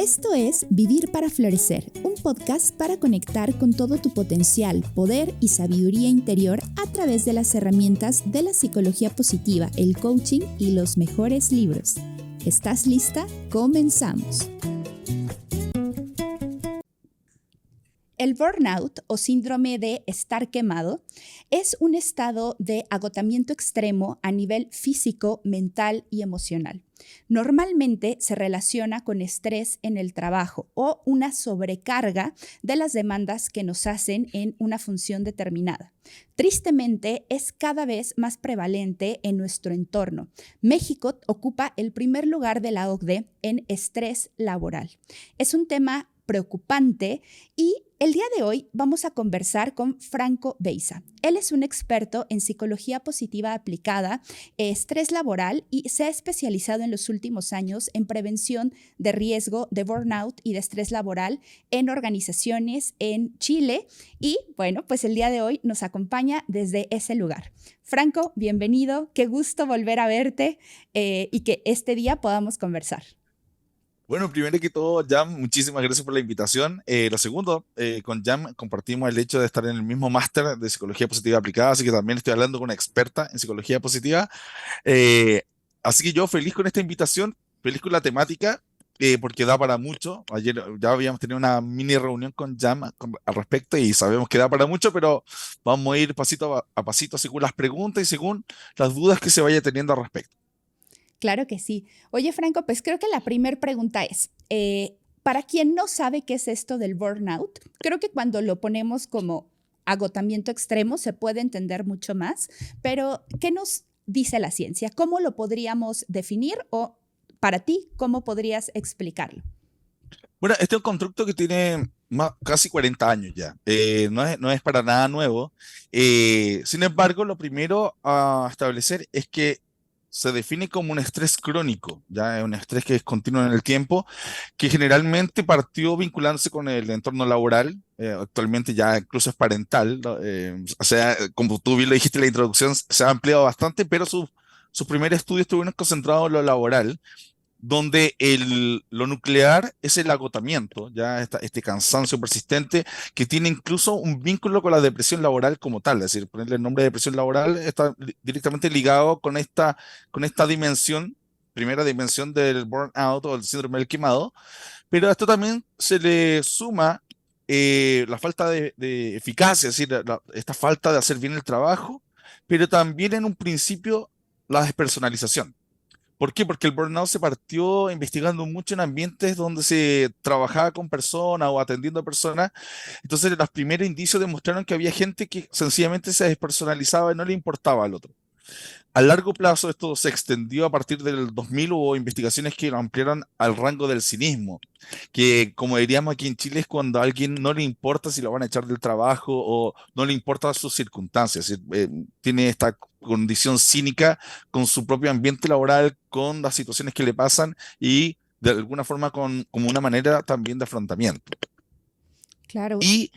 Esto es Vivir para Florecer, un podcast para conectar con todo tu potencial, poder y sabiduría interior a través de las herramientas de la psicología positiva, el coaching y los mejores libros. ¿Estás lista? Comenzamos. El burnout o síndrome de estar quemado es un estado de agotamiento extremo a nivel físico, mental y emocional. Normalmente se relaciona con estrés en el trabajo o una sobrecarga de las demandas que nos hacen en una función determinada. Tristemente, es cada vez más prevalente en nuestro entorno. México ocupa el primer lugar de la OCDE en estrés laboral. Es un tema preocupante y el día de hoy vamos a conversar con Franco Beiza. Él es un experto en psicología positiva aplicada, estrés laboral y se ha especializado en los últimos años en prevención de riesgo de burnout y de estrés laboral en organizaciones en Chile y bueno, pues el día de hoy nos acompaña desde ese lugar. Franco, bienvenido, qué gusto volver a verte y que este día podamos conversar. Bueno, primero que todo, Jam, muchísimas gracias por la invitación. Lo segundo, con Jam compartimos el hecho de estar en el mismo máster de psicología positiva aplicada, así que también estoy hablando con una experta en psicología positiva. Eh, Así que yo feliz con esta invitación, feliz con la temática, porque da para mucho. Ayer ya habíamos tenido una mini reunión con Jam al respecto y sabemos que da para mucho, pero vamos a ir pasito a pasito según las preguntas y según las dudas que se vaya teniendo al respecto. Claro que sí. Oye, Franco, pues creo que la primera pregunta es, para quien no sabe qué es esto del burnout, creo que cuando lo ponemos como agotamiento extremo se puede entender mucho más, pero ¿qué nos dice la ciencia? ¿Cómo lo podríamos definir o para ti, cómo podrías explicarlo? Bueno, este es un constructo que tiene casi 40 años ya. No es para nada nuevo. Sin embargo, lo primero a establecer es que se define como un estrés crónico, ya es un estrés que es continuo en el tiempo, que generalmente partió vinculándose con el entorno laboral, actualmente ya incluso es parental, ¿no? O sea, como tú bien lo dijiste en la introducción, se ha ampliado bastante, pero sus primeros estudios estuvieron concentrados en lo laboral donde lo nuclear es el agotamiento, ya este cansancio persistente que tiene incluso un vínculo con la depresión laboral como tal, es decir, ponerle el nombre de depresión laboral está directamente ligado con esta dimensión, primera dimensión del burnout o el síndrome del quemado, pero a esto también se le suma la falta de eficacia, es decir, esta falta de hacer bien el trabajo, pero también en un principio la despersonalización. ¿Por qué? Porque el burnout se partió investigando mucho en ambientes donde se trabajaba con personas o atendiendo a personas. Entonces, los primeros indicios demostraron que había gente que sencillamente se despersonalizaba y no le importaba al otro. A largo plazo, esto se extendió a partir del 2000, hubo investigaciones que lo ampliaron al rango del cinismo, que como diríamos aquí en Chile es cuando a alguien no le importa si lo van a echar del trabajo o no le importan sus circunstancias, es decir, tiene esta condición cínica con su propio ambiente laboral, con las situaciones que le pasan y de alguna forma como una manera también de afrontamiento. Claro. Y,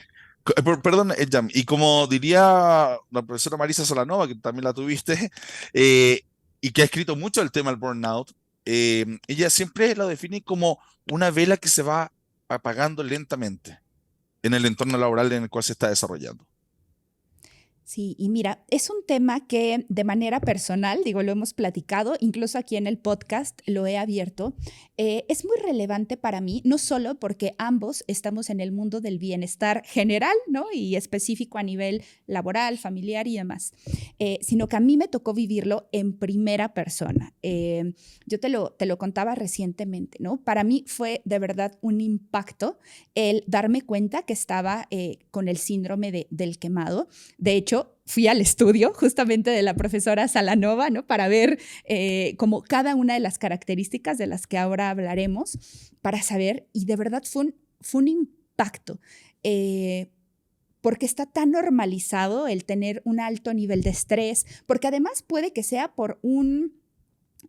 perdón, Jam, y como diría la profesora Marisa Solanova, que también la tuviste, eh, y que ha escrito mucho el tema del burnout, ella siempre lo define como una vela que se va apagando lentamente en el entorno laboral en el cual se está desarrollando. Sí, y mira, es un tema que de manera personal, digo, lo hemos platicado, incluso aquí en el podcast lo he abierto, es muy relevante para mí, no solo porque ambos estamos en el mundo del bienestar general, ¿no? Y específico a nivel laboral, familiar y demás, sino que a mí me tocó vivirlo en primera persona. Yo te lo contaba recientemente, ¿no? Para mí fue de verdad un impacto el darme cuenta que estaba con el síndrome del quemado. De hecho, fui al estudio justamente de la profesora Salanova, ¿no? Para ver como cada una de las características de las que ahora hablaremos, para saber, y de verdad fue un impacto, porque está tan normalizado el tener un alto nivel de estrés, porque además puede que sea por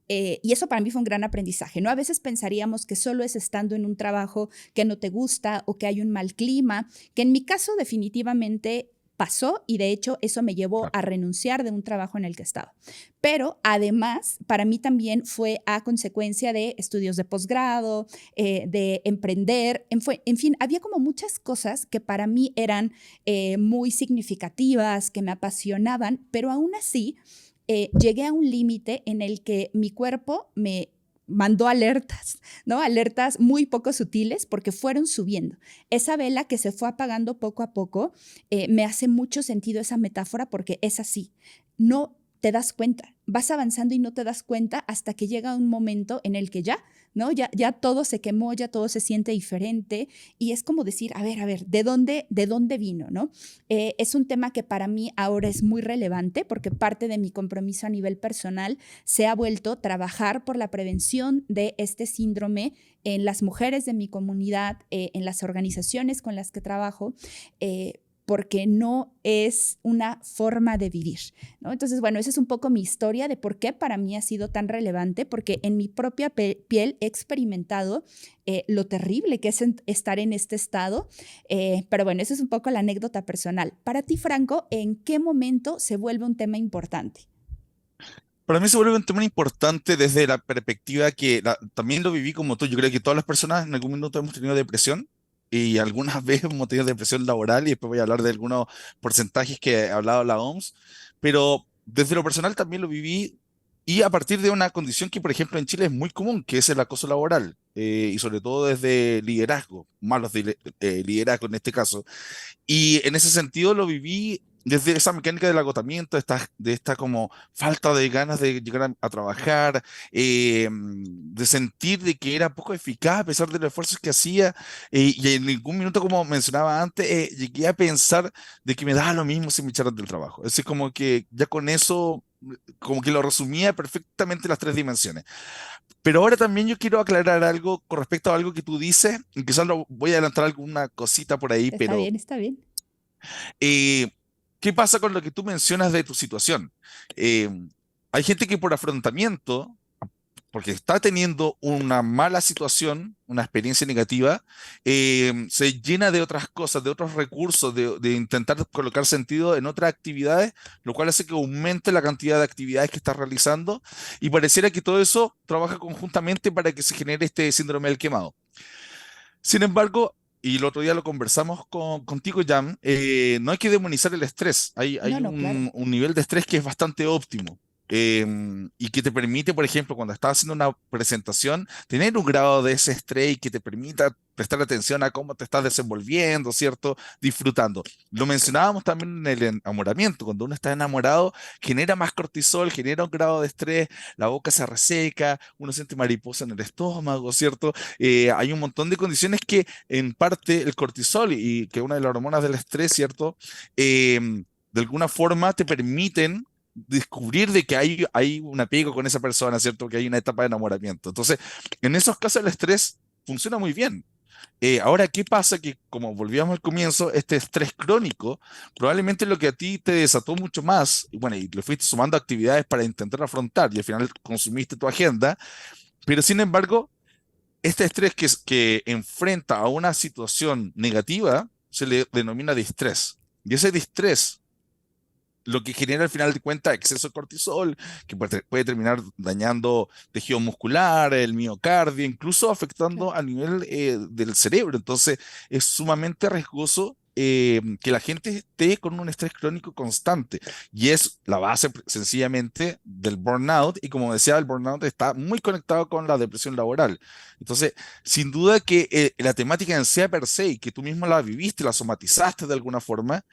y eso para mí fue un gran aprendizaje, ¿no? A veces pensaríamos que solo es estando en un trabajo que no te gusta o que hay un mal clima, que en mi caso definitivamente pasó y de hecho eso me llevó Claro. a renunciar de un trabajo en el que estaba. Pero además, para mí también fue a consecuencia de estudios de posgrado, de emprender, en fin, había como muchas cosas que para mí eran muy significativas, que me apasionaban, pero aún así llegué a un límite en el que mi cuerpo me mandó alertas, ¿no? Alertas muy poco sutiles porque fueron subiendo. Esa vela que se fue apagando poco a poco, me hace mucho sentido esa metáfora porque es así. No te das cuenta, vas avanzando y no te das cuenta hasta que llega un momento en el que ya, ¿no? Ya todo se quemó, ya todo se siente diferente y es como decir, a ver, de dónde vino, ¿no? Es un tema que para mí ahora es muy relevante porque parte de mi compromiso a nivel personal se ha vuelto trabajar por la prevención de este síndrome en las mujeres de mi comunidad, en las organizaciones con las que trabajo, porque no es una forma de vivir, ¿no? Entonces, bueno, esa es un poco mi historia de por qué para mí ha sido tan relevante, porque en mi propia piel he experimentado lo terrible que es estar en este estado, pero bueno, esa es un poco la anécdota personal. Para ti, Franco, ¿en qué momento se vuelve un tema importante? Para mí se vuelve un tema importante desde la perspectiva que también lo viví como tú. Yo creo que todas las personas en algún minuto hemos tenido depresión y algunas veces hemos tenido depresión laboral y después voy a hablar de algunos porcentajes que ha hablado la OMS, pero desde lo personal también lo viví y a partir de una condición que, por ejemplo, en Chile es muy común, que es el acoso laboral y sobre todo desde liderazgo, malos liderazgo en este caso. Y en ese sentido lo viví desde esa mecánica del agotamiento, de esta como falta de ganas de llegar a trabajar, de sentir de que era poco eficaz a pesar de los esfuerzos que hacía. Y en ningún minuto, como mencionaba antes, llegué a pensar de que me daba lo mismo si me echaran del trabajo. Es decir, como que ya con eso, como que lo resumía perfectamente las tres dimensiones. Pero ahora también yo quiero aclarar algo con respecto a algo que tú dices, y quizás lo voy a adelantar alguna cosita por ahí, Está pero bien, está bien. eh, ¿qué pasa con lo que tú mencionas de tu situación? Eh, Hay gente que por afrontamiento, porque está teniendo una mala situación, una experiencia negativa, se llena de otras cosas, de otros recursos, de intentar colocar sentido en otras actividades, lo cual hace que aumente la cantidad de actividades que está realizando y pareciera que todo eso trabaja conjuntamente para que se genere este síndrome del quemado. Sin embargo, y el otro día lo conversamos contigo, Jan, no hay que demonizar el estrés. No, Hay no, claro. un nivel de estrés que es bastante óptimo. Y que te permite, por ejemplo, cuando estás haciendo una presentación, tener un grado de ese estrés y que te permita prestar atención a cómo te estás desenvolviendo, ¿cierto? Disfrutando. Lo mencionábamos también en el enamoramiento. Cuando uno está enamorado, genera más cortisol, genera un grado de estrés, la boca se reseca, uno siente mariposa en el estómago, ¿cierto? Hay un montón de condiciones que en parte el cortisol y que es una de las hormonas del estrés, ¿cierto? De alguna forma te permiten descubrir de que hay un apego con esa persona, ¿cierto? Que hay una etapa de enamoramiento. Entonces, en esos casos el estrés funciona muy bien. Ahora, ¿qué pasa? Que como volvíamos al comienzo, este estrés crónico, probablemente lo que a ti te desató mucho más, y bueno, y le fuiste sumando actividades para intentar afrontar y al final consumiste tu agenda, pero sin embargo, este estrés que enfrenta a una situación negativa se le denomina distrés. Y ese distrés lo que genera al final de cuentas exceso de cortisol, que puede terminar dañando tejido muscular, el miocardio, incluso afectando Claro. a nivel del cerebro. Entonces, es sumamente riesgoso que la gente esté con un estrés crónico constante. Y es la base sencillamente del burnout. Y como decía, el burnout está muy conectado con la depresión laboral. Entonces, sin duda que la temática en sí per se, y que tú mismo la viviste, la somatizaste de alguna forma,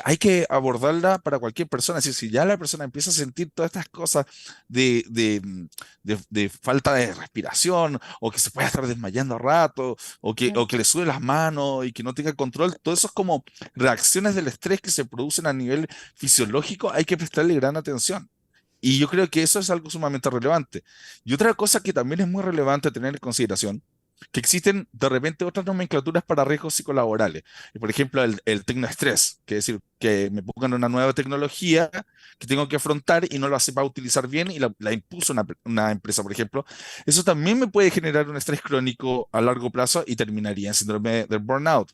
hay que abordarla para cualquier persona. Es decir, si ya la persona empieza a sentir todas estas cosas de falta de respiración, o que se pueda estar desmayando a rato, Claro. o que le sube las manos y que no tenga control, todo eso es como reacciones del estrés que se producen a nivel fisiológico, hay que prestarle gran atención. Y yo creo que eso es algo sumamente relevante. Y otra cosa que también es muy relevante tener en consideración, que existen de repente otras nomenclaturas para riesgos psicolaborales. Y por ejemplo, el tecnoestrés, que es decir, que me pongan una nueva tecnología que tengo que afrontar y no la sepa utilizar bien y la impuso una empresa, por ejemplo. Eso también me puede generar un estrés crónico a largo plazo y terminaría en síndrome del burnout.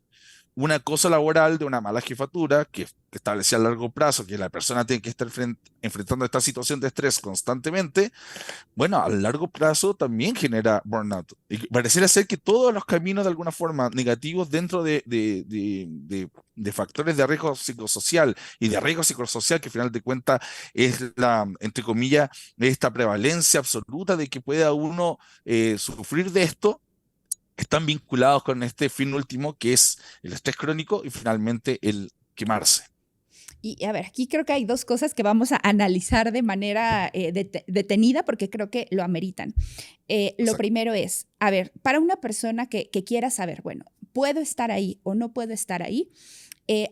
un acoso laboral de una mala jefatura que establecía a largo plazo que la persona tiene que estar enfrentando esta situación de estrés constantemente, bueno, a largo plazo también genera burnout. Y pareciera ser que todos los caminos de alguna forma negativos dentro de factores de riesgo psicosocial y de riesgo psicosocial, que al final de cuentas es la, entre comillas, esta prevalencia absoluta de que pueda uno sufrir de esto, están vinculados con este fin último que es el estrés crónico y finalmente el quemarse. Y a ver, aquí creo que hay dos cosas que vamos a analizar de manera detenida porque creo que lo ameritan. Lo Exacto. primero es, a ver, para una persona que quiera saber, bueno, ¿puedo estar ahí o no puedo estar ahí?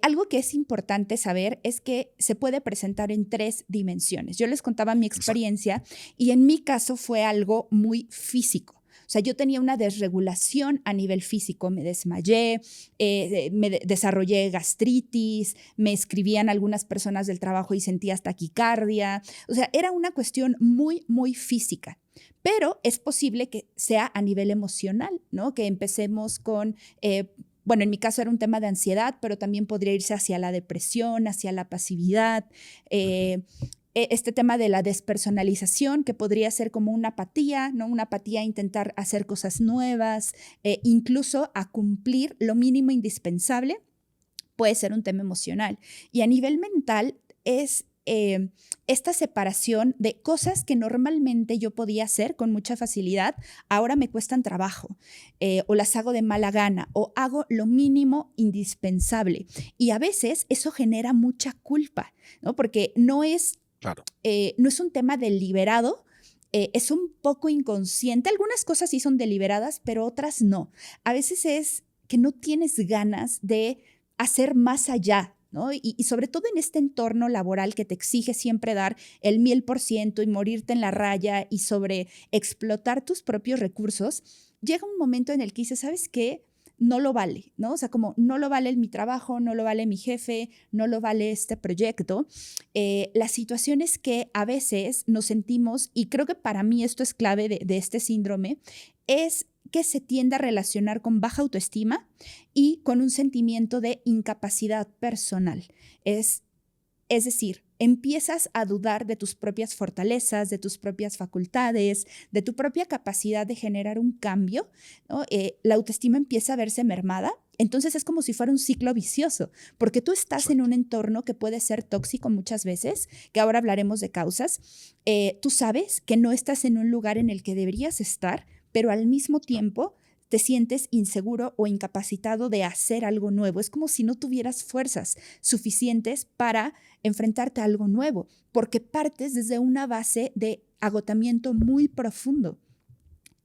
Algo que es importante saber es que se puede presentar en tres dimensiones. Yo les contaba mi Exacto. experiencia y en mi caso fue algo muy físico. O sea, yo tenía una desregulación a nivel físico, me desmayé, desarrollé gastritis, me escribían algunas personas del trabajo y sentía taquicardia. O sea, era una cuestión muy, muy física. Pero es posible que sea a nivel emocional, ¿no? Que empecemos con bueno, en mi caso era un tema de ansiedad, pero también podría irse hacia la depresión, hacia la pasividad, Ujú. este tema de la despersonalización, que podría ser como una apatía, ¿no? Una apatía a intentar hacer cosas nuevas, incluso a cumplir lo mínimo indispensable, puede ser un tema emocional. Y a nivel mental es esta separación de cosas que normalmente yo podía hacer con mucha facilidad, ahora me cuestan trabajo, o las hago de mala gana, o hago lo mínimo indispensable. Y a veces eso genera mucha culpa, ¿no? Porque Claro. no es un tema deliberado, es un poco inconsciente. Algunas cosas sí son deliberadas, pero otras no. A veces es que no tienes ganas de hacer más allá, ¿no? Y sobre todo en este entorno laboral que te exige siempre dar el 1000% y morirte en la raya y sobre explotar tus propios recursos, llega un momento en el que dices, ¿sabes qué? No lo vale, ¿no? O sea, como no lo vale mi trabajo, no lo vale mi jefe, no lo vale este proyecto. La situación es que a veces nos sentimos, y creo que para mí esto es clave de este síndrome, es que se tiende a relacionar con baja autoestima y con un sentimiento de incapacidad personal. Es decir, empiezas a dudar de tus propias fortalezas, de tus propias facultades, de tu propia capacidad de generar un cambio, ¿no? La autoestima empieza a verse mermada. Entonces es como si fuera un ciclo vicioso, porque tú estás en Exacto. un entorno que puede ser tóxico muchas veces, que ahora hablaremos de causas. Tú sabes que no estás en un lugar en el que deberías estar, pero al mismo Claro. tiempo te sientes inseguro o incapacitado de hacer algo nuevo. Es como si no tuvieras fuerzas suficientes para enfrentarte a algo nuevo, porque partes desde una base de agotamiento muy profundo.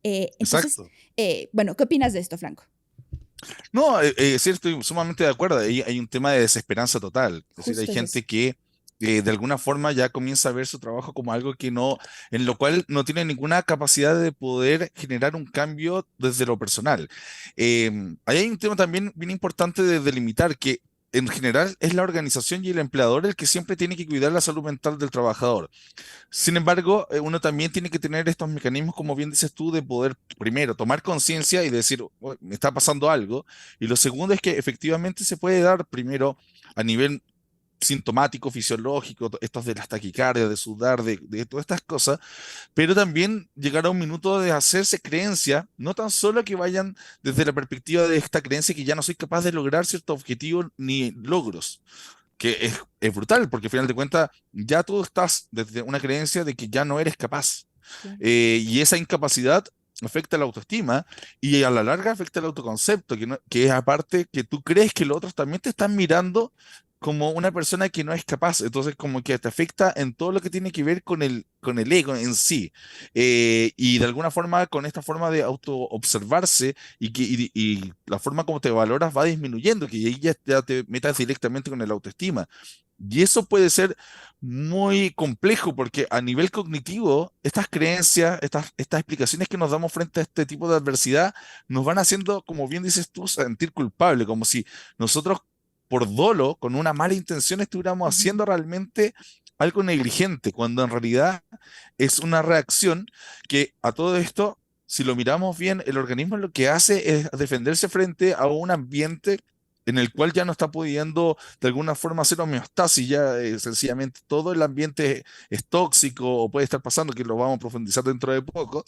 Entonces, Exacto. bueno, ¿qué opinas de esto, Franco? No, sí, estoy sumamente de acuerdo. Hay un tema de desesperanza total. Es decir, hay Justo es eso. gente que de alguna forma ya comienza a ver su trabajo como algo que no, en lo cual no tiene ninguna capacidad de poder generar un cambio desde lo personal. Ahí hay un tema también bien importante de delimitar que en general es la organización y el empleador el que siempre tiene que cuidar la salud mental del trabajador. Sin embargo, uno también tiene que tener estos mecanismos, como bien dices tú, de poder, primero, tomar conciencia y decir, "Oh, me está pasando algo". Y lo segundo es que efectivamente se puede dar, primero, a nivel sintomático, fisiológico, estos de las taquicardias, de sudar, de todas estas cosas, pero también llegar a un minuto de hacerse creencia, no tan solo que vayan desde la perspectiva de esta creencia que ya no soy capaz de lograr ciertos objetivos ni logros, que es brutal, porque al final de cuentas ya tú estás desde una creencia de que ya no eres capaz. Claro. Y esa incapacidad afecta la autoestima y a la larga afecta el autoconcepto, que es aparte que tú crees que los otros también te están mirando como una persona que no es capaz. Entonces como que te afecta en todo lo que tiene que ver con el ego en sí. Y de alguna forma con esta forma de auto observarse y la forma como te valoras va disminuyendo, que ahí ya te metas directamente con el autoestima. Y eso puede ser muy complejo porque a nivel cognitivo, estas creencias, estas explicaciones que nos damos frente a este tipo de adversidad, nos van haciendo, como bien dices tú, sentir culpable, como si nosotros por dolo, con una mala intención, estuviéramos Ujú. haciendo realmente algo negligente, cuando en realidad es una reacción que a todo esto, si lo miramos bien, el organismo lo que hace es defenderse frente a un ambiente en el cual ya no está pudiendo de alguna forma hacer homeostasis, ya sencillamente todo el ambiente es tóxico o puede estar pasando, que lo vamos a profundizar dentro de poco,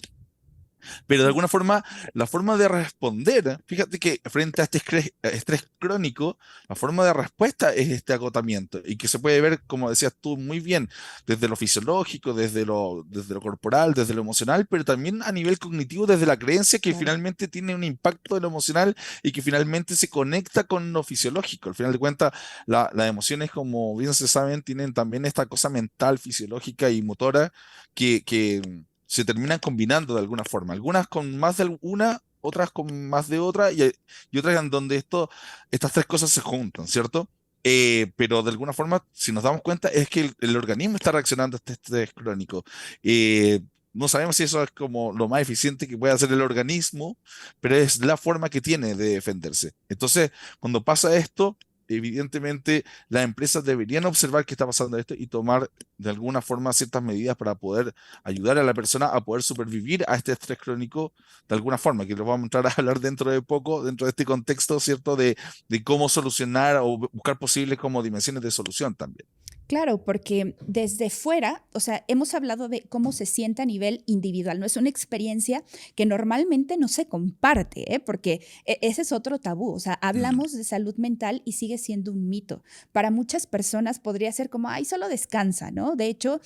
pero de alguna forma, la forma de responder, fíjate que frente a este estrés crónico, la forma de respuesta es este agotamiento y que se puede ver, como decías tú muy bien, desde lo fisiológico, desde lo corporal, desde lo emocional, pero también a nivel cognitivo, desde la creencia que Claro. finalmente tiene un impacto en lo emocional y que finalmente se conecta con lo fisiológico. Al final de cuentas, las emociones, como bien se saben, tienen también esta cosa mental, fisiológica y motora que se terminan combinando de alguna forma. Algunas con más de una, otras con más de otra, y otras en donde estas tres cosas se juntan, ¿cierto? Pero de alguna forma, si nos damos cuenta, es que el organismo está reaccionando a este estrés crónico. Eh, no sabemos si eso es como lo más eficiente que puede hacer el organismo, pero es la forma que tiene de defenderse. Entonces, cuando pasa esto, evidentemente las empresas deberían observar qué está pasando esto y tomar de alguna forma ciertas medidas para poder ayudar a la persona a poder supervivir a este estrés crónico de alguna forma, que lo vamos a entrar a hablar dentro de poco, dentro de este contexto, ¿cierto? De cómo solucionar o buscar posibles como dimensiones de solución también. Claro, porque desde fuera, o sea, hemos hablado de cómo se siente a nivel individual, no es una experiencia que normalmente no se comparte, ¿eh? Porque ese es otro tabú, o sea, Mm, hablamos de salud mental y sigue siendo un mito. Para muchas personas podría ser como, ay, solo descansa, ¿no? De hecho,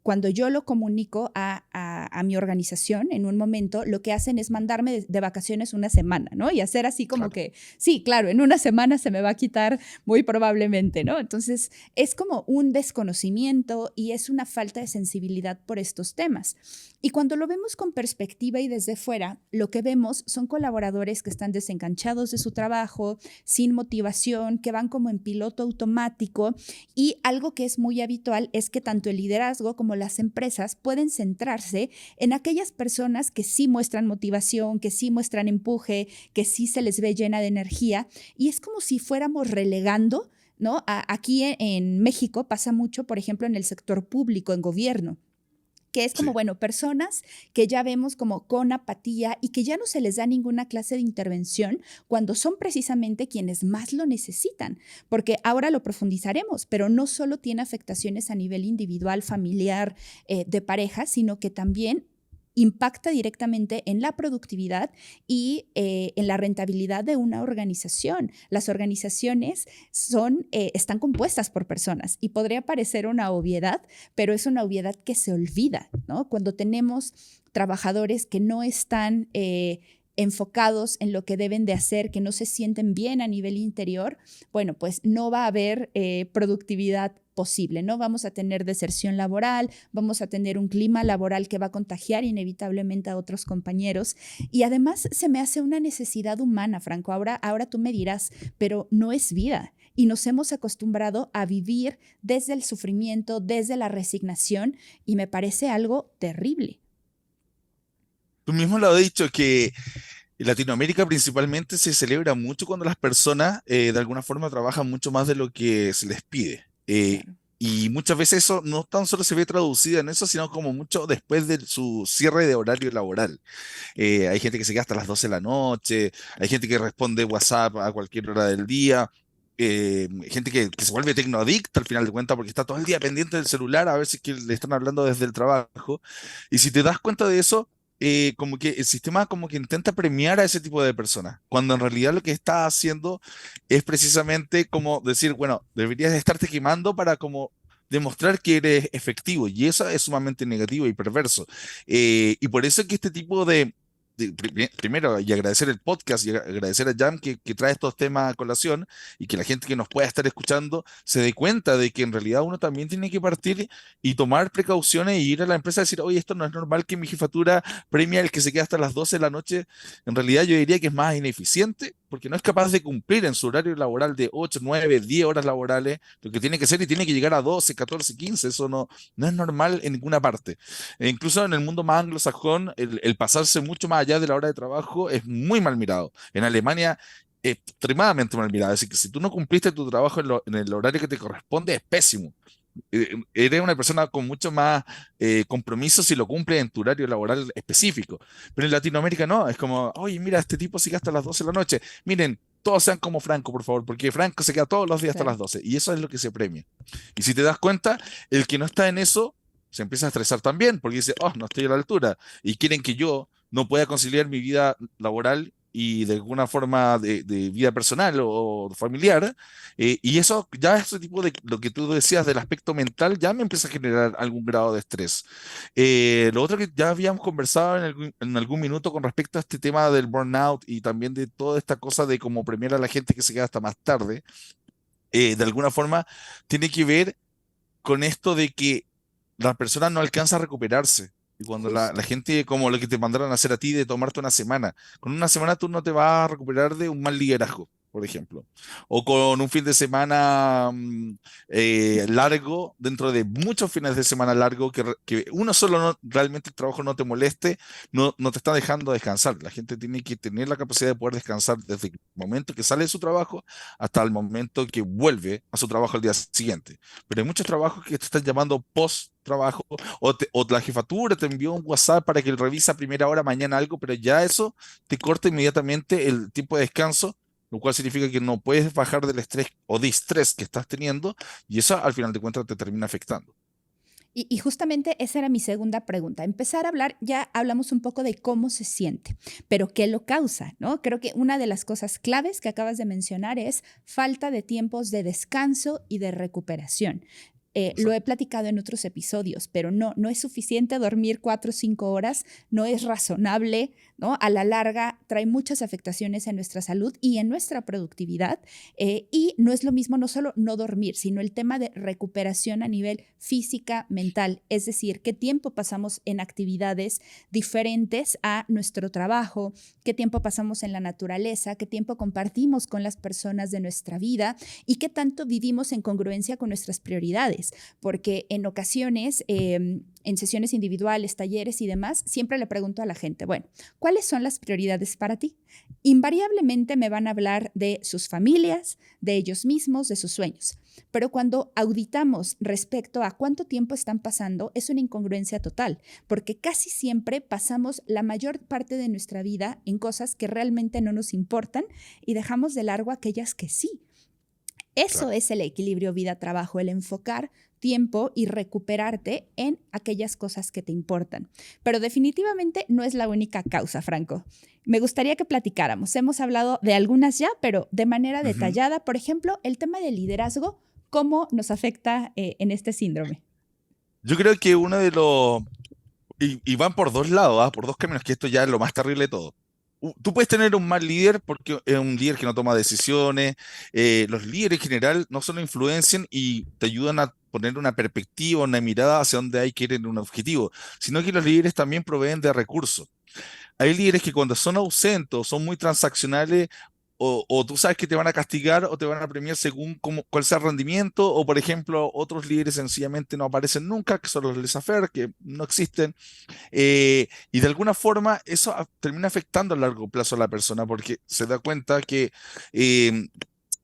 cuando yo lo comunico a mi organización en un momento, lo que hacen es mandarme de vacaciones una semana, ¿no? Y hacer así como claro. que, sí, claro, en una semana se me va a quitar muy probablemente, ¿no? Entonces, es como un desconocimiento y es una falta de sensibilidad por estos temas. Y cuando lo vemos con perspectiva y desde fuera, lo que vemos son colaboradores que están desenganchados de su trabajo, sin motivación, que van como en piloto automático, y algo que es muy habitual es que tanto el liderazgo como las empresas pueden centrarse en aquellas personas que sí muestran motivación, que sí muestran empuje, que sí se les ve llena de energía, y es como si fuéramos relegando, ¿no? Aquí en México pasa mucho, por ejemplo, en el sector público, en gobierno, que es como, Sí. bueno, personas que ya vemos como con apatía y que ya no se les da ninguna clase de intervención cuando son precisamente quienes más lo necesitan, porque ahora lo profundizaremos, pero no solo tiene afectaciones a nivel individual, familiar, de pareja, sino que también impacta directamente en la productividad y en la rentabilidad de una organización. Las organizaciones están compuestas por personas y podría parecer una obviedad, pero es una obviedad que se olvida, ¿no? Cuando tenemos trabajadores que no están enfocados en lo que deben de hacer, que no se sienten bien a nivel interior, bueno, pues no va a haber productividad posible, ¿no? Vamos a tener deserción laboral, vamos a tener un clima laboral que va a contagiar inevitablemente a otros compañeros, y además se me hace una necesidad humana, Franco. Ahora tú me dirás, pero no es vida. Y nos hemos acostumbrado a vivir desde el sufrimiento, desde la resignación, y me parece algo terrible. Tú mismo lo has dicho que en Latinoamérica principalmente se celebra mucho cuando las personas de alguna forma trabajan mucho más de lo que se les pide. Claro. Y muchas veces eso no tan solo se ve traducido en eso, sino como mucho después de su cierre de horario laboral. Hay gente que se queda hasta las 12 de la noche, hay gente que responde WhatsApp a cualquier hora del día. Gente que se vuelve tecnoadicta al final de cuentas porque está todo el día pendiente del celular a ver si es que le están hablando desde el trabajo. Y si te das cuenta de eso, como que el sistema como que intenta premiar a ese tipo de personas, cuando en realidad lo que está haciendo es precisamente como decir, bueno, deberías estarte quemando para como demostrar que eres efectivo, y eso es sumamente negativo y perverso. Y por eso es que este tipo primero, y agradecer el podcast y agradecer a Jam que trae estos temas a colación y que la gente que nos pueda estar escuchando se dé cuenta de que en realidad uno también tiene que partir y tomar precauciones y ir a la empresa a decir, oye, esto no es normal que mi jefatura premia al que se queda hasta las 12 de la noche. En realidad yo diría que es más ineficiente porque no es capaz de cumplir en su horario laboral de 8 9 10 horas laborales, lo que tiene que ser, y tiene que llegar a 12 14 15. Eso no es normal en ninguna parte. E incluso en el mundo más anglosajón, el pasarse mucho más allá de la hora de trabajo es muy mal mirado. En Alemania, extremadamente mal mirado. Es decir, que si tú no cumpliste tu trabajo en el horario que te corresponde, es pésimo. Eres una persona con mucho más compromiso si lo cumples en tu horario laboral específico. Pero en Latinoamérica no, es como, oye, mira, este tipo sigue hasta las 12 de la noche. Miren, todos sean como Franco, por favor, porque Franco se queda todos los días hasta Claro. las 12 y eso es lo que se premia. Y si te das cuenta, el que no está en eso se empieza a estresar también, porque dice, oh, no estoy a la altura, y quieren que yo no pueda conciliar mi vida laboral y de alguna forma de vida personal o familiar, y eso, ya ese tipo de, lo que tú decías del aspecto mental, ya me empieza a generar algún grado de estrés. Lo otro que ya habíamos conversado en algún minuto con respecto a este tema del burnout y también de toda esta cosa de cómo premiar a la gente que se queda hasta más tarde, de alguna forma tiene que ver con esto de que la persona no alcanza a recuperarse. Y cuando la Justo. gente, como lo que te mandaron a hacer a ti, de tomarte una semana, con una semana tú no te vas a recuperar de un mal liderazgo, por ejemplo. O con un fin de semana largo, dentro de muchos fines de semana largo, que uno solo realmente el trabajo no te moleste, no te está dejando descansar. La gente tiene que tener la capacidad de poder descansar desde el momento que sale de su trabajo hasta el momento que vuelve a su trabajo al día siguiente. Pero hay muchos trabajos que te están llamando post trabajo o la jefatura te envió un WhatsApp para que revisa a primera hora mañana algo, pero ya eso te corta inmediatamente el tiempo de descanso, lo cual significa que no puedes bajar del estrés o distrés que estás teniendo y eso al final de cuentas te termina afectando. Y justamente esa era mi segunda pregunta. Empezar a hablar, ya hablamos un poco de cómo se siente, pero qué lo causa, ¿no? Creo que una de las cosas claves que acabas de mencionar es falta de tiempos de descanso y de recuperación. Lo he Exacto. platicado en otros episodios, pero no es suficiente dormir 4 o 5 horas, no es razonable, ¿no? A la larga trae muchas afectaciones en nuestra salud y en nuestra productividad. Y no es lo mismo no solo no dormir, sino el tema de recuperación a nivel física, mental, es decir, qué tiempo pasamos en actividades diferentes a nuestro trabajo, qué tiempo pasamos en la naturaleza, qué tiempo compartimos con las personas de nuestra vida y qué tanto vivimos en congruencia con nuestras prioridades, porque en ocasiones, en sesiones individuales, talleres y demás, siempre le pregunto a la gente, bueno, ¿cuáles son las prioridades para ti? Invariablemente me van a hablar de sus familias, de ellos mismos, de sus sueños. Pero cuando auditamos respecto a cuánto tiempo están pasando, es una incongruencia total, porque casi siempre pasamos la mayor parte de nuestra vida en cosas que realmente no nos importan y dejamos de largo aquellas que sí. Eso Claro. es el equilibrio vida-trabajo, el enfocar tiempo y recuperarte en aquellas cosas que te importan. Pero definitivamente no es la única causa, Franco. Me gustaría que platicáramos. Hemos hablado de algunas ya, pero de manera Ujú. detallada. Por ejemplo, el tema del liderazgo, ¿cómo nos afecta en este síndrome? Yo creo que uno de los, y van por dos lados, ¿ah? Por dos caminos, que esto ya es lo más terrible de todo. Tú puedes tener un mal líder porque es un líder que no toma decisiones. Los líderes en general no solo influencian y te ayudan a poner una perspectiva, una mirada hacia dónde hay que ir en un objetivo, sino que los líderes también proveen de recursos. Hay líderes que cuando son ausentes, son muy transaccionales, o tú sabes que te van a castigar o te van a premiar según cuál sea el rendimiento, o por ejemplo, otros líderes sencillamente no aparecen nunca, que son los laissez-faire, que no existen, y de alguna forma eso termina afectando a largo plazo a la persona porque se da cuenta que de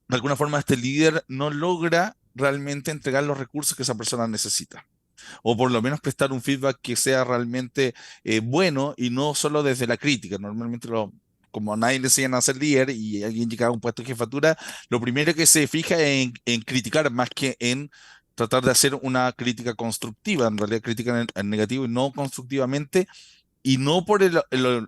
alguna forma este líder no logra realmente entregar los recursos que esa persona necesita. O por lo menos prestar un feedback que sea realmente bueno y no solo desde la crítica. Normalmente como a nadie le enseñan a ser líder y alguien llega a un puesto de jefatura, lo primero que se fija en criticar más que en tratar de hacer una crítica constructiva, en realidad crítica en negativo y no constructivamente, y no por el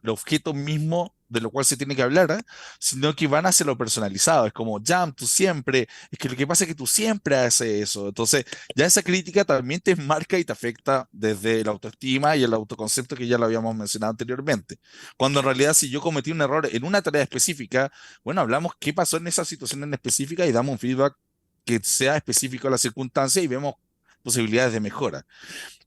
objeto mismo de lo cual se tiene que hablar, ¿eh? Sino que van hacia lo personalizado. Es como, Jam, tú siempre, es que lo que pasa es que tú siempre haces eso. Entonces, ya esa crítica también te marca y te afecta desde la autoestima y el autoconcepto que ya lo habíamos mencionado anteriormente. Cuando en realidad, si yo cometí un error en una tarea específica, bueno, hablamos qué pasó en esa situación en específica y damos un feedback que sea específico a la circunstancia y vemos posibilidades de mejora.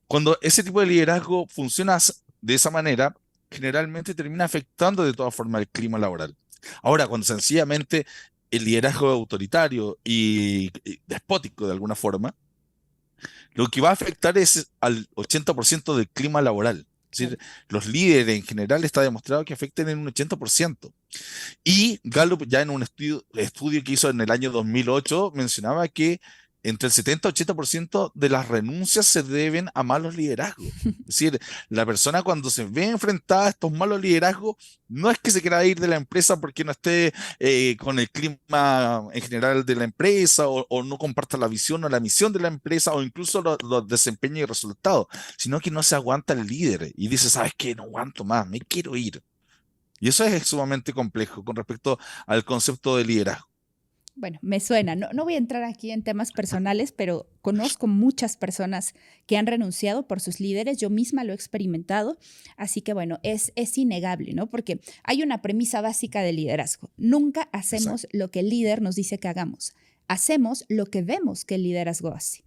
Cuando ese tipo de liderazgo funciona de esa manera, generalmente termina afectando de todas formas el clima laboral. Ahora, cuando sencillamente el liderazgo es autoritario y despótico de alguna forma, lo que va a afectar es al 80% del clima laboral. Es Claro. decir, los líderes en general está demostrado que afectan en un 80%. Y Gallup ya en un estudio que hizo en el año 2008 mencionaba que entre el 70-80% de las renuncias se deben a malos liderazgos. Es decir, la persona cuando se ve enfrentada a estos malos liderazgos, no es que se quiera ir de la empresa porque no esté con el clima en general de la empresa o no comparta la visión o la misión de la empresa o incluso los desempeños y resultados, sino que no se aguanta el líder y dice, ¿sabes qué? No aguanto más, me quiero ir. Y eso es sumamente complejo con respecto al concepto de liderazgo. Bueno, me suena. No voy a entrar aquí en temas personales, pero conozco muchas personas que han renunciado por sus líderes. Yo misma lo he experimentado. Así que bueno, es innegable, ¿no? Porque hay una premisa básica del liderazgo. Nunca hacemos Exacto. lo que el líder nos dice que hagamos. Hacemos lo que vemos que el liderazgo hace.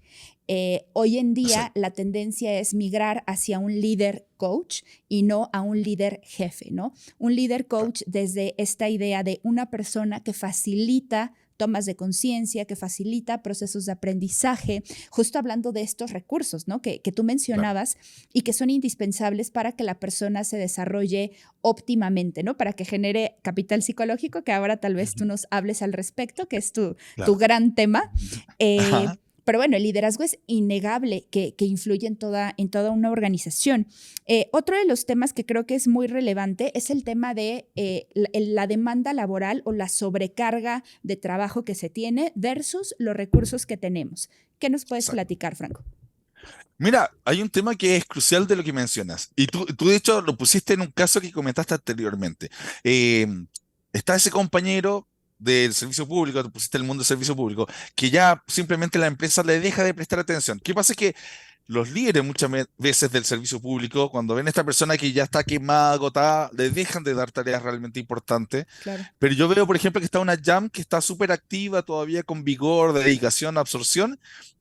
Hoy en día Exacto. la tendencia es migrar hacia un líder coach y no a un líder jefe, ¿no? Un líder coach desde esta idea de una persona que facilita tomas de conciencia, que facilita procesos de aprendizaje, justo hablando de estos recursos, ¿no? Que tú Claro. mencionabas y que son indispensables para que la persona se desarrolle óptimamente, ¿no? Para que genere capital psicológico, que ahora tal vez tú Ujú. nos hables al respecto, que es tu Claro. gran tema. Ajá. Pero bueno, el liderazgo es innegable que influye en toda una organización. Otro de los temas que creo que es muy relevante es el tema de la demanda laboral o la sobrecarga de trabajo que se tiene versus los recursos que tenemos. ¿Qué nos puedes Exacto. platicar, Franco? Mira, hay un tema que es crucial de lo que mencionas. Y tú de hecho, lo pusiste en un caso que comentaste anteriormente. Eh, Está ese compañero del servicio público, tú pusiste el mundo del servicio público, que ya simplemente la empresa le deja de prestar atención. ¿Qué pasa? Es que los líderes muchas veces del servicio público, cuando ven a esta persona que ya está quemada, agotada, le dejan de dar tareas realmente importantes. Claro. Pero yo veo, por ejemplo, que está una Jam que está súper activa, todavía con vigor, dedicación, absorción,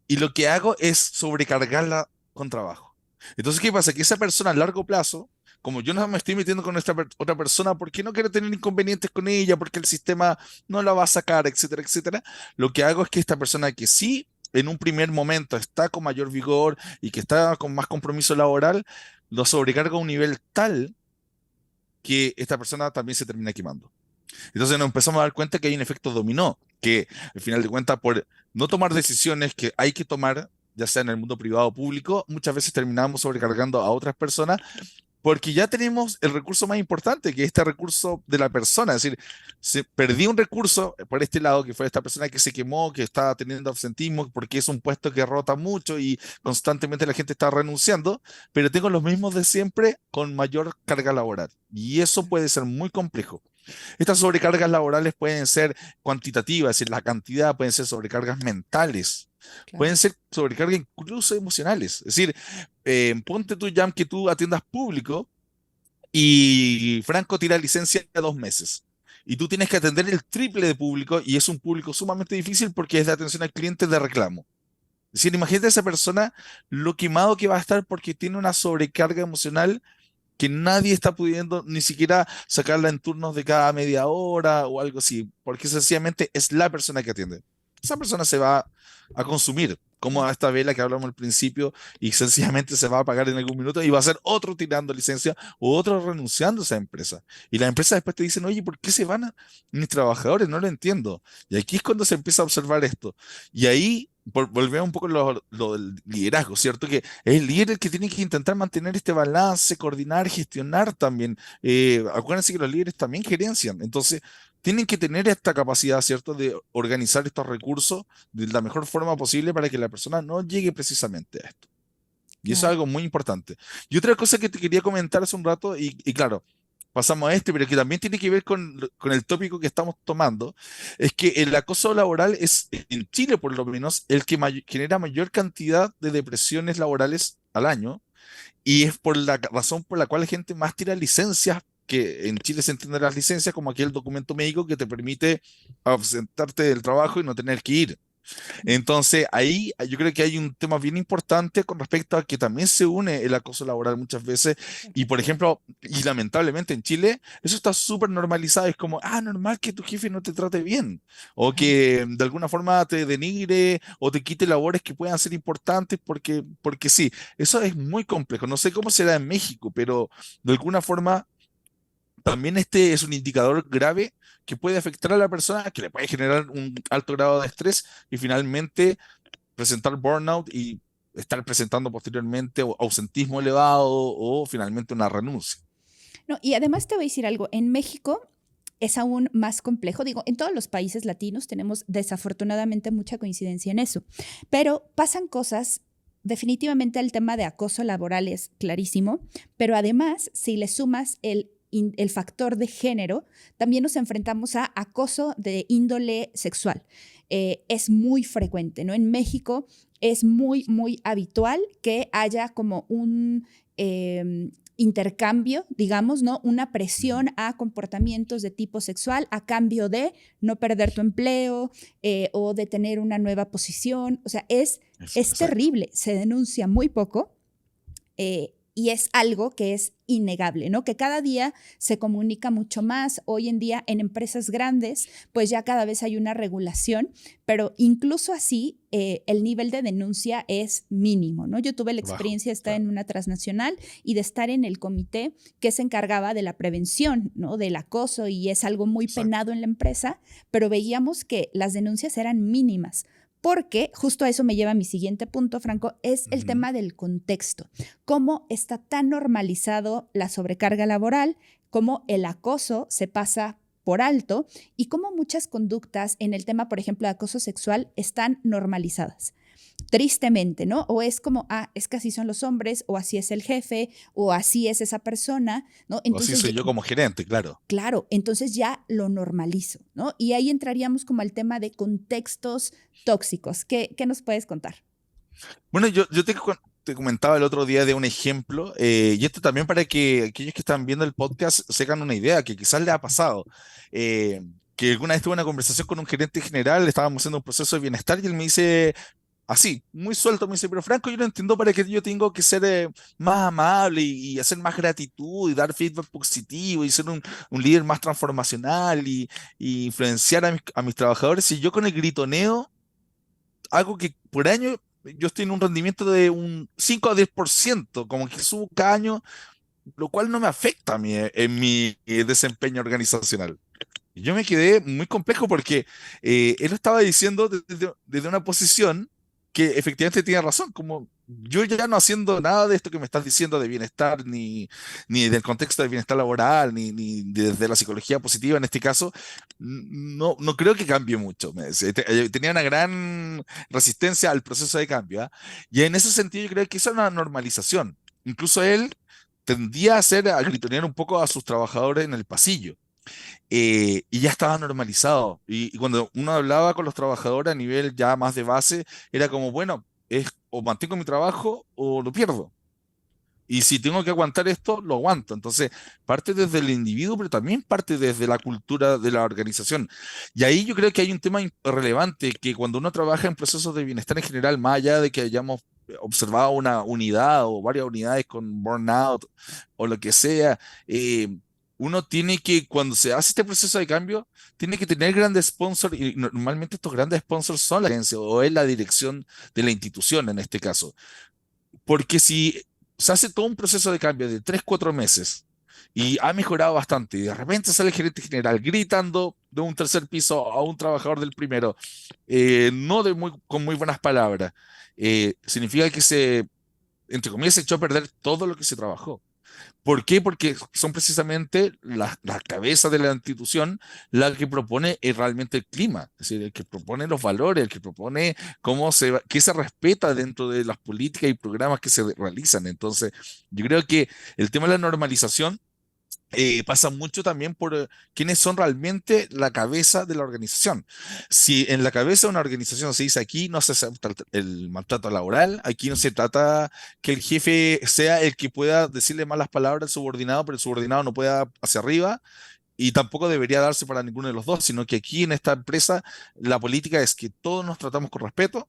y lo que hago es sobrecargarla con trabajo. Entonces, ¿qué pasa? Que esa persona a largo plazo, como yo no me estoy metiendo con esta otra persona porque no quiero tener inconvenientes con ella, porque el sistema no la va a sacar, etcétera, etcétera, lo que hago es que esta persona que sí en un primer momento está con mayor vigor y que está con más compromiso laboral, lo sobrecarga a un nivel tal que esta persona también se termina quemando. Entonces nos empezamos a dar cuenta que hay un efecto dominó, que al final de cuentas por no tomar decisiones que hay que tomar, ya sea en el mundo privado o público, muchas veces terminamos sobrecargando a otras personas porque ya tenemos el recurso más importante, que es este recurso de la persona. Es decir, perdí un recurso por este lado, que fue esta persona que se quemó, que estaba teniendo absentismo, porque es un puesto que rota mucho y constantemente la gente está renunciando, pero tengo los mismos de siempre con mayor carga laboral. Y eso puede ser muy complejo. Estas sobrecargas laborales pueden ser cuantitativas, es decir, la cantidad, pueden ser sobrecargas mentales, Claro. pueden ser sobrecargas incluso emocionales. Es decir, ponte tú, Jam, que tú atiendas público y Franco tira licencia de 2 meses. Y tú tienes que atender el triple de público y es un público sumamente difícil porque es de atención al cliente de reclamo. Es decir, imagínate a esa persona lo quemado que va a estar porque tiene una sobrecarga emocional que nadie está pudiendo ni siquiera sacarla en turnos de cada media hora o algo así, porque sencillamente es la persona que atiende. Esa persona se va a consumir, como a Claro. esta vela que hablamos al principio, y sencillamente se va a apagar en algún minuto y va a ser otro tirando licencia o otro renunciando a esa empresa. Y la empresa después te dicen, oye, ¿por qué se van mis trabajadores? No lo entiendo. Y aquí es cuando se empieza a observar esto. Y ahí volvemos un poco a lo del liderazgo, ¿cierto? Que es el líder el que tiene que intentar mantener este balance, coordinar, gestionar también. Acuérdense que los líderes también gerencian, entonces tienen que tener esta capacidad, ¿cierto?, de organizar estos recursos de la mejor forma posible para que la persona no llegue precisamente a esto. Y eso es Claro. algo muy importante. Y otra cosa que te quería comentar hace un rato, y claro, pasamos a este, pero que también tiene que ver con el tópico que estamos tomando, es que el acoso laboral es, en Chile por lo menos, el que genera mayor cantidad de depresiones laborales al año, y es por la razón por la cual la gente más tira licencias, que en Chile se entiende las licencias como aquel documento médico que te permite ausentarte del trabajo y no tener que ir. Entonces, ahí yo creo que hay un tema bien importante con respecto a que también se une el acoso laboral muchas veces. Y, por ejemplo, y lamentablemente en Chile, eso está súper normalizado. Es como, normal que tu jefe no te trate bien. O Claro. que de alguna forma te denigre o te quite labores que puedan ser importantes porque sí. Eso es muy complejo. No sé cómo será en México, pero de alguna forma también este es un indicador grave que puede afectar a la persona, que le puede generar un alto grado de estrés y finalmente presentar burnout y estar presentando posteriormente ausentismo elevado o finalmente una renuncia. No, y además te voy a decir algo, en México es aún más complejo. Digo, en todos los países latinos tenemos desafortunadamente mucha coincidencia en eso, pero pasan cosas. Definitivamente el tema de acoso laboral es clarísimo, pero además, si le sumas el factor de género, también nos enfrentamos a acoso de índole sexual. Es muy frecuente, ¿no? En México es muy, muy habitual que haya como un intercambio, digamos, ¿no? Una presión a comportamientos de tipo sexual a cambio de no perder tu empleo o de tener una nueva posición. O sea, es Exacto. terrible, se denuncia muy poco. Y es algo que es innegable, ¿no? Que cada día se comunica mucho más. Hoy en día en empresas grandes, pues ya cada vez hay una regulación, pero incluso así el nivel de denuncia es mínimo, ¿no? Yo tuve la Bajo, experiencia de estar claro. en una transnacional y de estar en el comité que se encargaba de la prevención, ¿no? Del acoso y es algo muy Exacto. penado en la empresa, pero veíamos que las denuncias eran mínimas. Porque justo a eso me lleva a mi siguiente punto, Franco, es el Ujú. tema del contexto. Cómo está tan normalizado la sobrecarga laboral, cómo el acoso se pasa por alto y cómo muchas conductas en el tema, por ejemplo, de acoso sexual están normalizadas. Tristemente, ¿no? O es como, es que así son los hombres, o así es el jefe, o así es esa persona, ¿no? O así Entonces, soy yo como gerente, claro. claro, entonces ya lo normalizo, ¿no? Y ahí entraríamos como al tema de contextos tóxicos. ¿Qué nos puedes contar? Bueno, yo te comentaba el otro día de un ejemplo, y esto también para que aquellos que están viendo el podcast se hagan una idea, que quizás les ha pasado, eh, que alguna vez tuve una conversación con un gerente general, estábamos haciendo un proceso de bienestar y él me dice, así, muy suelto, me dice, pero Franco, yo no entiendo para qué yo tengo que ser más amable y hacer más gratitud y dar feedback positivo y ser un líder más transformacional y influenciar a mis trabajadores si yo con el gritoneo algo que por año yo estoy en un rendimiento de un 5 a 10%, como que subo cada año, lo cual no me afecta a mí, en mi desempeño organizacional. Y yo me quedé muy complejo porque él lo estaba diciendo desde una posición que efectivamente tiene razón, como yo ya no haciendo nada de esto que me estás diciendo de bienestar, ni del contexto de bienestar laboral, ni desde la psicología positiva en este caso, no creo que cambie mucho. Tenía una gran resistencia al proceso de cambio, ¿ah? Y en ese sentido yo creo que eso es una normalización. Incluso él tendía a gritonear un poco a sus trabajadores en el pasillo, y ya estaba normalizado. Y cuando uno hablaba con los trabajadores a nivel ya más de base, era como, bueno, es o mantengo mi trabajo o lo pierdo. Y si tengo que aguantar esto, lo aguanto. Entonces, parte desde el individuo, pero también parte desde la cultura de la organización. Y ahí yo creo que hay un tema relevante, que cuando uno trabaja en procesos de bienestar en general, más allá de que hayamos observado una unidad o varias unidades con burnout o lo que sea, uno tiene que, cuando se hace este proceso de cambio, tiene que tener grandes sponsors, y normalmente estos grandes sponsors son la agencia o es la dirección de la institución en este caso. Porque si se hace todo un proceso de cambio de 3 4 meses y ha mejorado bastante, y de repente sale el gerente general gritando de un tercer piso a un trabajador del primero, no con muy buenas palabras, significa que entre comillas, se echó a perder todo lo que se trabajó. ¿Por qué? Porque son precisamente las cabezas de la institución las que propone realmente el clima, es decir, el que propone los valores, el que propone qué se respeta dentro de las políticas y programas que se realizan. Entonces, yo creo que el tema de la normalización pasa mucho también por quiénes son realmente la cabeza de la organización. Si en la cabeza de una organización se dice aquí no se acepta el maltrato laboral, aquí no se trata que el jefe sea el que pueda decirle malas palabras al subordinado, pero el subordinado no pueda hacia arriba. Y tampoco debería darse para ninguno de los dos, sino que aquí en esta empresa la política es que todos nos tratamos con respeto,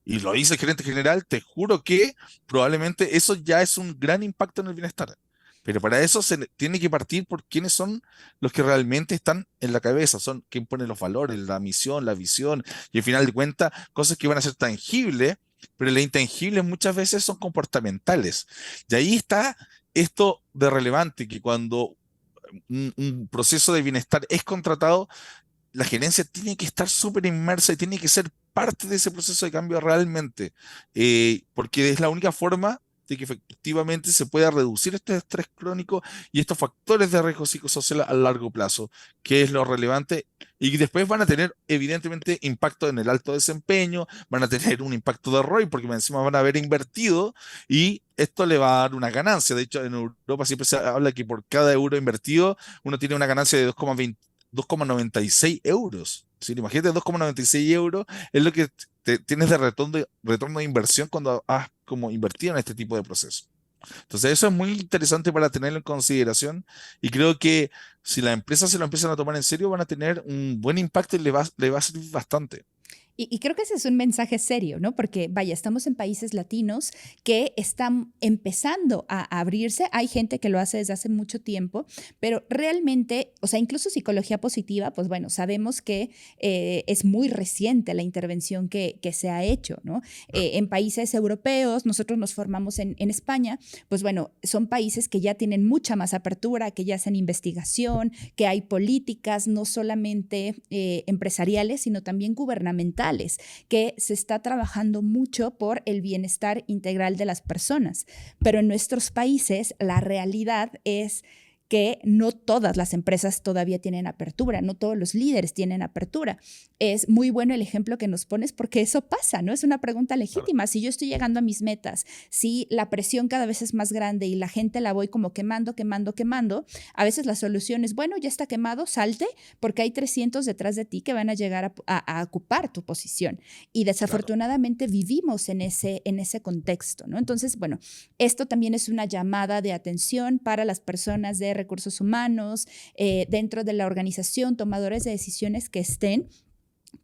y lo dice el gerente general, te juro que probablemente eso ya es un gran impacto en el bienestar. Pero para eso tiene que partir por quiénes son los que realmente están en la cabeza, son quien pone los valores, la misión, la visión, y al final de cuentas, cosas que van a ser tangibles, pero las intangibles muchas veces son comportamentales. Y ahí está esto de relevante, que cuando un proceso de bienestar es contratado, la gerencia tiene que estar súper inmersa y tiene que ser parte de ese proceso de cambio realmente, porque es la única forma de que efectivamente se pueda reducir este estrés crónico y estos factores de riesgo psicosocial a largo plazo, que es lo relevante, y después van a tener evidentemente impacto en el alto desempeño, van a tener un impacto de ROI, porque encima van a haber invertido y esto le va a dar una ganancia. De hecho, en Europa siempre se habla que por cada euro invertido uno tiene una ganancia de 2,96 euros. Sí, imagínate, 2,96 euros es lo que tienes de retorno de inversión cuando has como invertido en este tipo de procesos. Entonces, eso es muy interesante para tenerlo en consideración y creo que si las empresas se lo empiezan a tomar en serio, van a tener un buen impacto y le va a servir bastante. Y creo que ese es un mensaje serio, ¿no? Porque, vaya, estamos en países latinos que están empezando a abrirse. Hay gente que lo hace desde hace mucho tiempo, pero realmente, o sea, incluso psicología positiva, pues bueno, sabemos que es muy reciente la intervención que se ha hecho, ¿no? En países europeos, nosotros nos formamos en España, pues bueno, son países que ya tienen mucha más apertura, que ya hacen investigación, que hay políticas no solamente empresariales, sino también gubernamentales, que se está trabajando mucho por el bienestar integral de las personas. Pero en nuestros países la realidad es que no todas las empresas todavía tienen apertura, no todos los líderes tienen apertura. Es muy bueno el ejemplo que nos pones porque eso pasa, ¿no? Es una pregunta Claro, legítima. Si yo estoy llegando a mis metas, si la presión cada vez es más grande y la gente la voy como quemando, quemando, quemando, a veces la solución es, bueno, ya está quemado, salte, porque hay 300 detrás de ti que van a llegar a ocupar tu posición. Y claro. desafortunadamente vivimos en ese contexto, ¿no? Entonces, bueno, esto también es una llamada de atención para las personas de recursos humanos, dentro de la organización, tomadores de decisiones que estén,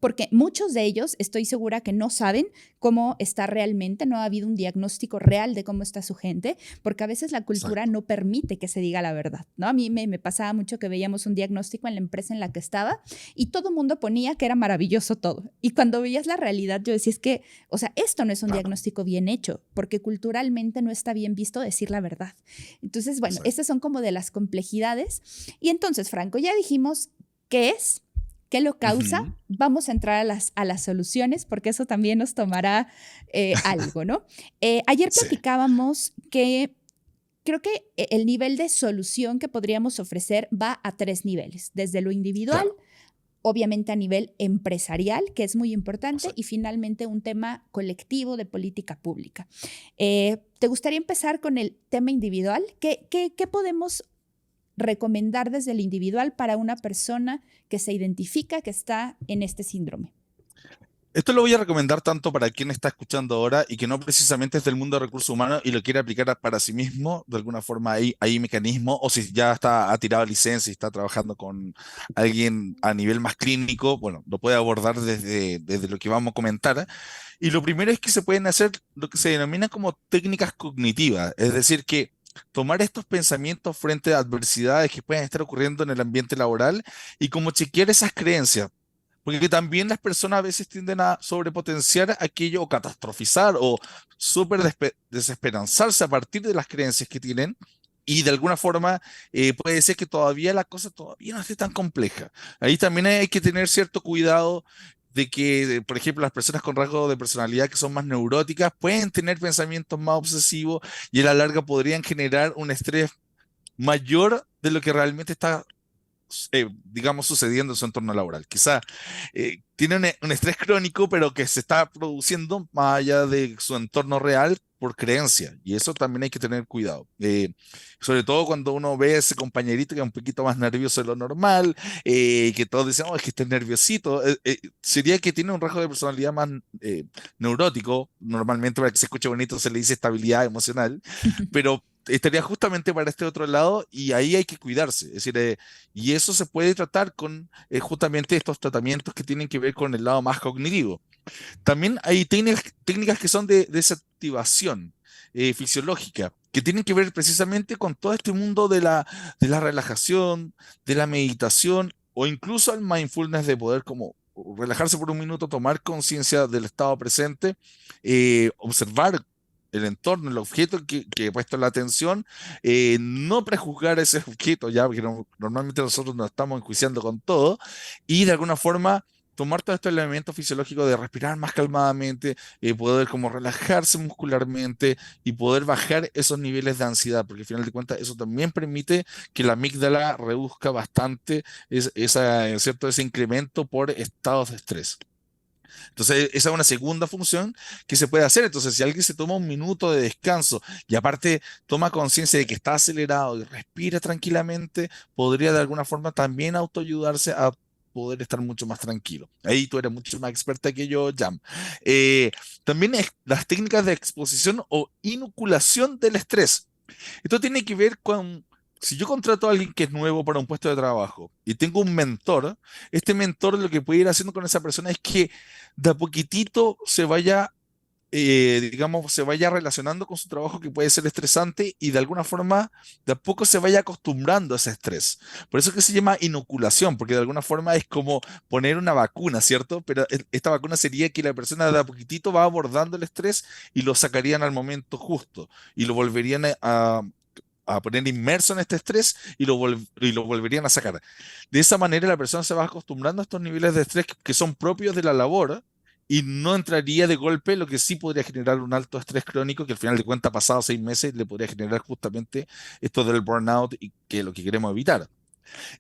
porque muchos de ellos estoy segura que no saben cómo está realmente, no ha habido un diagnóstico real de cómo está su gente, porque a veces la cultura Exacto. no permite que se diga la verdad, ¿no? A mí me pasaba mucho que veíamos un diagnóstico en la empresa en la que estaba y todo el mundo ponía que era maravilloso todo. Y cuando veías la realidad, yo decía, es que, o sea, esto no es un Claro, diagnóstico bien hecho, porque culturalmente no está bien visto decir la verdad. Entonces, bueno, exacto. estas son como de las complejidades. Y entonces, Franco, ya dijimos qué es, qué lo causa. Ujú. Vamos a entrar a las soluciones porque eso también nos tomará algo, ¿no? Ayer Sí, platicábamos que creo que el nivel de solución que podríamos ofrecer va a tres niveles, desde lo individual, claro, obviamente a nivel empresarial, que es muy importante, y exacto. finalmente un tema colectivo de política pública. ¿Te gustaría empezar con el tema individual? ¿Qué podemos recomendar desde el individual para una persona que se identifica que está en este síndrome? Esto lo voy a recomendar tanto para quien está escuchando ahora y que no precisamente es del mundo de recursos humanos y lo quiere aplicar para sí mismo. De alguna forma hay mecanismos, o si ya ha tirado licencia y está trabajando con alguien a nivel más clínico, bueno, lo puede abordar desde lo que vamos a comentar. Y lo primero es que se pueden hacer lo que se denomina como técnicas cognitivas, es decir, que tomar estos pensamientos frente a adversidades que pueden estar ocurriendo en el ambiente laboral y como chequear esas creencias. Porque también las personas a veces tienden a sobrepotenciar aquello o catastrofizar o desesperanzarse a partir de las creencias que tienen. Y de alguna forma puede ser que todavía la cosa todavía no esté tan compleja. Ahí también hay que tener cierto cuidado de que, por ejemplo, las personas con rasgos de personalidad que son más neuróticas pueden tener pensamientos más obsesivos y a la larga podrían generar un estrés mayor de lo que realmente está digamos, sucediendo en su entorno laboral. Quizá tiene un estrés crónico, pero que se está produciendo más allá de su entorno real por creencia. Y eso también hay que tener cuidado. Sobre todo cuando uno ve a ese compañerito que es un poquito más nervioso de lo normal, que todos dicen, oh, es que está nerviosito. Sería que tiene un rasgo de personalidad más neurótico. Normalmente, para que se escuche bonito, se le dice estabilidad emocional, pero estaría justamente para este otro lado y ahí hay que cuidarse. Es decir, y eso se puede tratar con justamente estos tratamientos que tienen que ver con el lado más cognitivo. También hay técnicas que son de desactivación fisiológica, que tienen que ver precisamente con todo este mundo de la relajación, de la meditación o incluso el mindfulness de poder como relajarse por un minuto, tomar conciencia del estado presente, observar el entorno, el objeto que he puesto la atención, no prejuzgar ese objeto ya, porque normalmente nosotros nos estamos enjuiciando con todo, y de alguna forma tomar todos estos elementos fisiológicos de respirar más calmadamente, poder como relajarse muscularmente y poder bajar esos niveles de ansiedad, porque al final de cuentas eso también permite que la amígdala reduzca bastante ¿cierto? Ese incremento por estados de estrés. Entonces, esa es una segunda función que se puede hacer. Entonces, si alguien se toma un minuto de descanso y aparte toma conciencia de que está acelerado y respira tranquilamente, podría de alguna forma también autoayudarse a poder estar mucho más tranquilo. Ahí tú eres mucho más experta que yo, Jam. Eh, También las técnicas de exposición o inoculación del estrés. Esto tiene que ver con, si yo contrato a alguien que es nuevo para un puesto de trabajo y tengo un mentor, este mentor lo que puede ir haciendo con esa persona es que de a poquitito se vaya, digamos, se vaya relacionando con su trabajo que puede ser estresante y de alguna forma de a poco se vaya acostumbrando a ese estrés. Por eso es que se llama inoculación, porque de alguna forma es como poner una vacuna, ¿cierto? Pero esta vacuna sería que la persona de a poquitito va abordando el estrés y lo sacarían al momento justo y lo volverían a poner inmerso en este estrés y lo volverían a sacar. De esa manera la persona se va acostumbrando a estos niveles de estrés que son propios de la labor y no entraría de golpe, lo que sí podría generar un alto estrés crónico que al final de cuentas, pasados 6 meses, le podría generar justamente esto del burnout y que es lo que queremos evitar.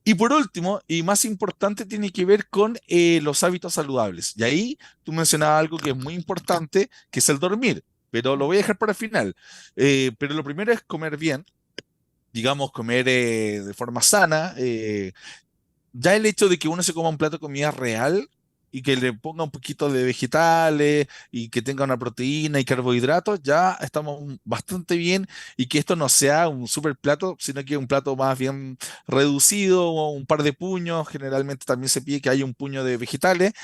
Y por último, y más importante, tiene que ver con los hábitos saludables. Y ahí tú mencionabas algo que es muy importante, que es el dormir, pero lo voy a dejar para el final. Pero lo primero es comer bien, digamos, comer de forma sana. Ya el hecho de que uno se coma un plato de comida real y que le ponga un poquito de vegetales y que tenga una proteína y carbohidratos, ya estamos bastante bien y que esto no sea un super plato, sino que un plato más bien reducido, o un par de puños. Generalmente también se pide que haya un puño de vegetales.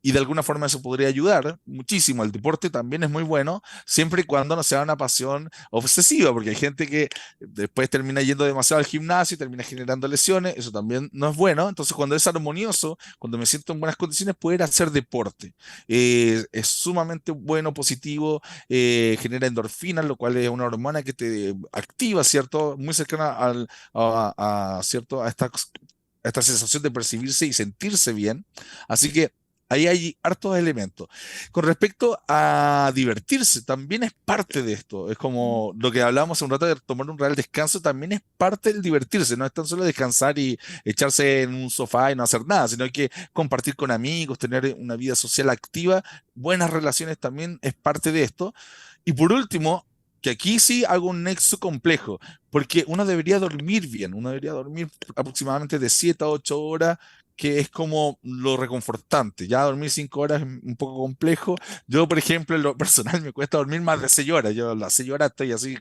Y de alguna forma eso podría ayudar muchísimo. El deporte también es muy bueno, siempre y cuando no sea una pasión obsesiva, porque hay gente que después termina yendo demasiado al gimnasio y termina generando lesiones, eso también no es bueno. Entonces, cuando es armonioso, cuando me siento en buenas condiciones, poder hacer deporte es sumamente bueno, positivo, genera endorfinas, lo cual es una hormona que te activa, ¿cierto? Muy cercana ¿cierto? A esta sensación de percibirse y sentirse bien. Así que ahí hay hartos elementos. Con respecto a divertirse, también es parte de esto. Es como lo que hablábamos hace un rato de tomar un real descanso, también es parte del divertirse. No es tan solo descansar y echarse en un sofá y no hacer nada, sino que compartir con amigos, tener una vida social activa, buenas relaciones también es parte de esto. Y por último, que aquí sí hago un nexo complejo, porque uno debería dormir bien, uno debería dormir aproximadamente de 7 a 8 horas, que es como lo reconfortante. Ya dormir 5 horas es un poco complejo. Yo, por ejemplo, en lo personal me cuesta dormir más de 6 horas. Yo a las 6 horas estoy así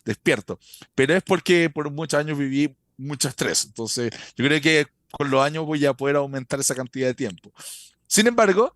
despierto. Pero es porque por muchos años viví mucho estrés. Entonces, yo creo que con los años voy a poder aumentar esa cantidad de tiempo. Sin embargo,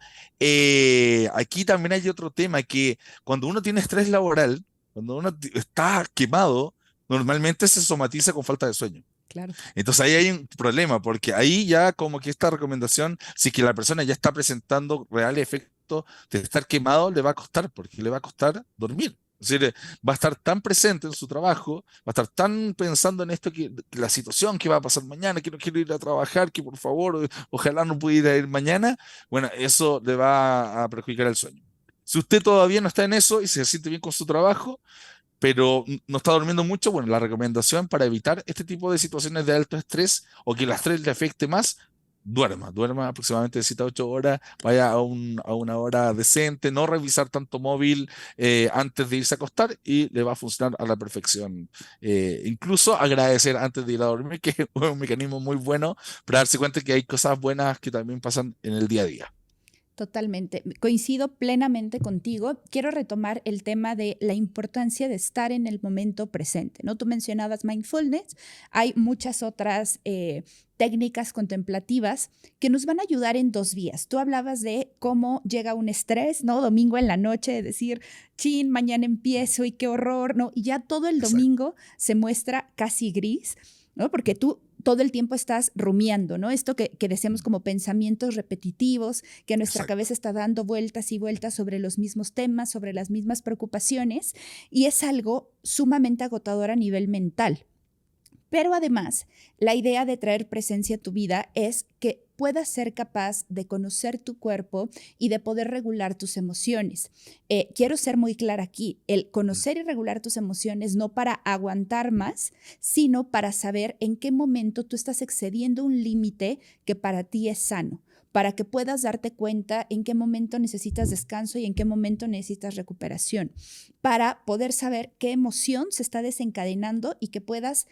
aquí también hay otro tema que cuando uno tiene estrés laboral, cuando uno está quemado, normalmente se somatiza con falta de sueño. Claro. Entonces ahí hay un problema, porque ahí ya como que esta recomendación, si que la persona ya está presentando real efecto de estar quemado, le va a costar, porque le va a costar dormir. Es decir, va a estar tan presente en su trabajo, va a estar tan pensando en esto, que la situación que va a pasar mañana, que no quiero ir a trabajar, que por favor, ojalá no pudiera ir mañana. Bueno, eso le va a perjudicar el sueño. Si usted todavía no está en eso y se siente bien con su trabajo, pero no está durmiendo mucho, bueno, la recomendación para evitar este tipo de situaciones de alto estrés o que el estrés le afecte más, duerma aproximadamente de 7 a 8 horas, vaya a una hora decente, no revisar tanto móvil antes de irse a acostar y le va a funcionar a la perfección. Incluso agradecer antes de ir a dormir, que es un mecanismo muy bueno para darse cuenta que hay cosas buenas que también pasan en el día a día. Totalmente. Coincido plenamente contigo. Quiero retomar el tema de la importancia de estar en el momento presente, ¿no? Tú mencionabas mindfulness. Hay muchas otras técnicas contemplativas que nos van a ayudar en dos vías. Tú hablabas de cómo llega un estrés, ¿no? Domingo en la noche, de decir, chin, mañana empiezo y qué horror, ¿no? Y ya todo el Exacto. domingo se muestra casi gris, ¿no? Porque tú todo el tiempo estás rumiando, ¿no? Esto que decíamos como pensamientos repetitivos, que nuestra cabeza Exacto. está dando vueltas y vueltas sobre los mismos temas, sobre las mismas preocupaciones, y es algo sumamente agotador a nivel mental. Pero además, la idea de traer presencia a tu vida es que puedas ser capaz de conocer tu cuerpo y de poder regular tus emociones. Quiero ser muy clara aquí, el conocer y regular tus emociones no para aguantar más, sino para saber en qué momento tú estás excediendo un límite que para ti es sano, para que puedas darte cuenta en qué momento necesitas descanso y en qué momento necesitas recuperación, para poder saber qué emoción se está desencadenando y que puedas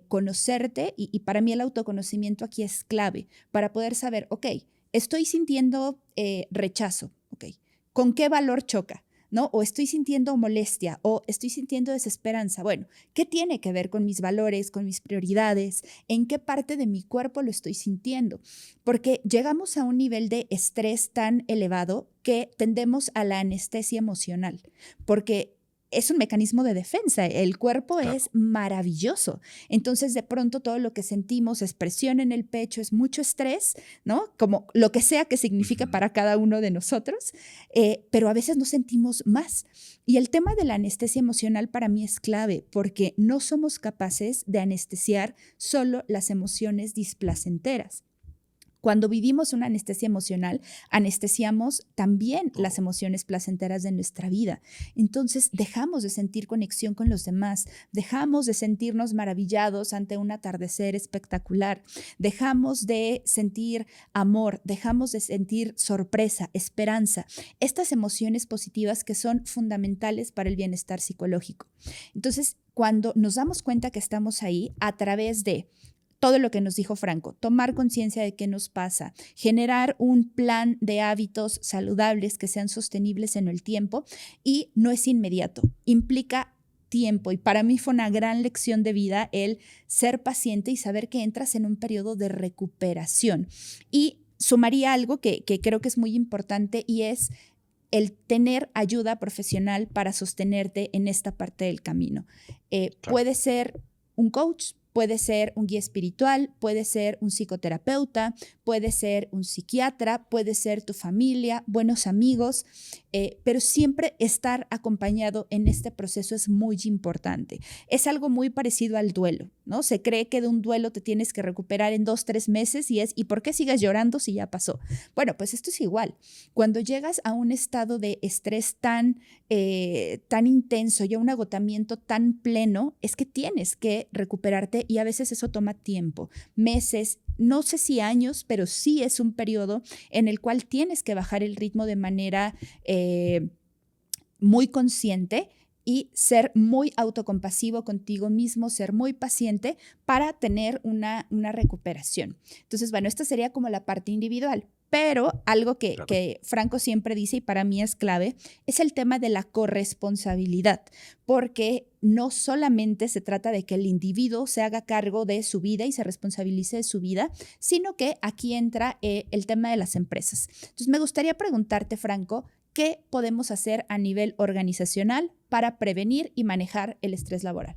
conocerte, y para mí el autoconocimiento aquí es clave, para poder saber, ok, estoy sintiendo rechazo, ok, ¿con qué valor choca? ¿No? O estoy sintiendo molestia o estoy sintiendo desesperanza. Bueno, ¿qué tiene que ver con mis valores, con mis prioridades? ¿En qué parte de mi cuerpo lo estoy sintiendo? Porque llegamos a un nivel de estrés tan elevado que tendemos a la anestesia emocional, porque es un mecanismo de defensa. El cuerpo es Claro. maravilloso. Entonces, de pronto, todo lo que sentimos es presión en el pecho, es mucho estrés, ¿no? Como lo que sea que significa Ujú. para cada uno de nosotros, pero a veces no sentimos más. Y el tema de la anestesia emocional para mí es clave porque no somos capaces de anestesiar solo las emociones displacenteras. Cuando vivimos una anestesia emocional, anestesiamos también las Oh, emociones placenteras de nuestra vida. Entonces dejamos de sentir conexión con los demás, dejamos de sentirnos maravillados ante un atardecer espectacular, dejamos de sentir amor, dejamos de sentir sorpresa, esperanza, estas emociones positivas que son fundamentales para el bienestar psicológico. Entonces, cuando nos damos cuenta que estamos ahí a través de todo lo que nos dijo Franco, tomar conciencia de qué nos pasa, generar un plan de hábitos saludables que sean sostenibles en el tiempo y no es inmediato, implica tiempo y para mí fue una gran lección de vida el ser paciente y saber que entras en un periodo de recuperación. Y sumaría algo que creo que es muy importante y es el tener ayuda profesional para sostenerte en esta parte del camino. claro. Puede ser un coach, puede ser un guía espiritual, puede ser un psicoterapeuta, puede ser un psiquiatra, puede ser tu familia, buenos amigos, pero siempre estar acompañado en este proceso es muy importante. Es algo muy parecido al duelo, ¿no? Se cree que de un duelo te tienes que recuperar en 2, 3 meses ¿y por qué sigues llorando si ya pasó? Bueno, pues esto es igual. Cuando llegas a un estado de estrés tan intenso y a un agotamiento tan pleno, es que tienes que recuperarte y a veces eso toma tiempo, meses, no sé si años, pero sí es un periodo en el cual tienes que bajar el ritmo de manera muy consciente y ser muy autocompasivo contigo mismo, ser muy paciente para tener una recuperación. Entonces, bueno, esta sería como la parte individual. Pero algo Claro. que Franco siempre dice y para mí es clave es el tema de la corresponsabilidad, porque no solamente se trata de que el individuo se haga cargo de su vida y se responsabilice de su vida, sino que aquí entra el tema de las empresas. Entonces, me gustaría preguntarte, Franco, ¿qué podemos hacer a nivel organizacional para prevenir y manejar el estrés laboral?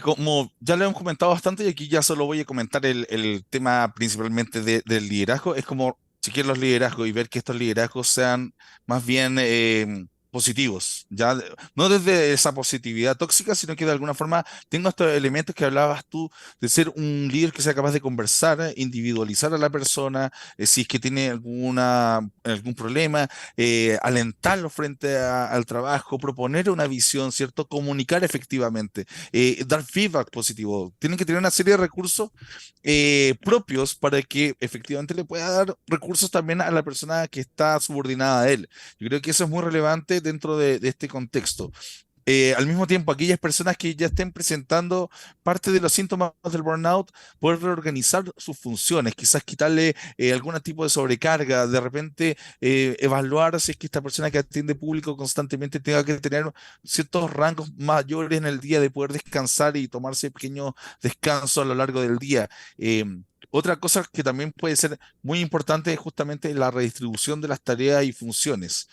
Como ya lo hemos comentado bastante y aquí ya solo voy a comentar el tema principalmente del liderazgo, es como chequear los liderazgos y ver que estos liderazgos sean más bien positivos, ya no desde esa positividad tóxica, sino que de alguna forma tengo estos elementos que hablabas tú de ser un líder que sea capaz de conversar, individualizar a la persona, si es que tiene algún problema, alentarlo frente al trabajo, proponer una visión, ¿cierto? Comunicar efectivamente, dar feedback positivo. Tienen que tener una serie de recursos propios para que efectivamente le pueda dar recursos también a la persona que está subordinada a él. Yo creo que eso es muy relevante dentro de este contexto. Al mismo tiempo, aquellas personas que ya estén presentando parte de los síntomas del burnout, poder reorganizar sus funciones, quizás quitarle algún tipo de sobrecarga, de repente evaluar si es que esta persona que atiende público constantemente tenga que tener ciertos rangos mayores en el día de poder descansar y tomarse pequeños descansos a lo largo del día. Otra cosa que también puede ser muy importante es justamente la redistribución de las tareas y funciones.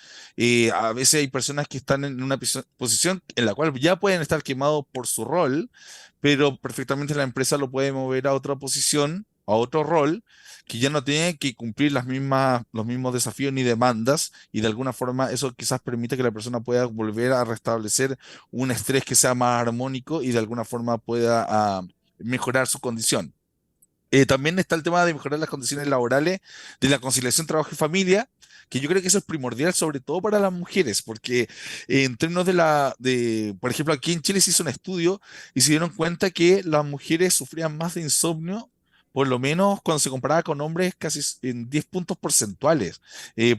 A veces hay personas que están en una posición en la cual ya pueden estar quemados por su rol, pero perfectamente la empresa lo puede mover a otra posición, a otro rol, que ya no tienen que cumplir los mismos desafíos ni demandas, y de alguna forma eso quizás permite que la persona pueda volver a restablecer un estrés que sea más armónico y de alguna forma pueda mejorar su condición. También está el tema de mejorar las condiciones laborales, de la conciliación trabajo y familia, que yo creo que eso es primordial, sobre todo para las mujeres, porque en términos por ejemplo, aquí en Chile se hizo un estudio y se dieron cuenta que las mujeres sufrían más de insomnio, por lo menos cuando se comparaba con hombres, casi en 10 puntos porcentuales.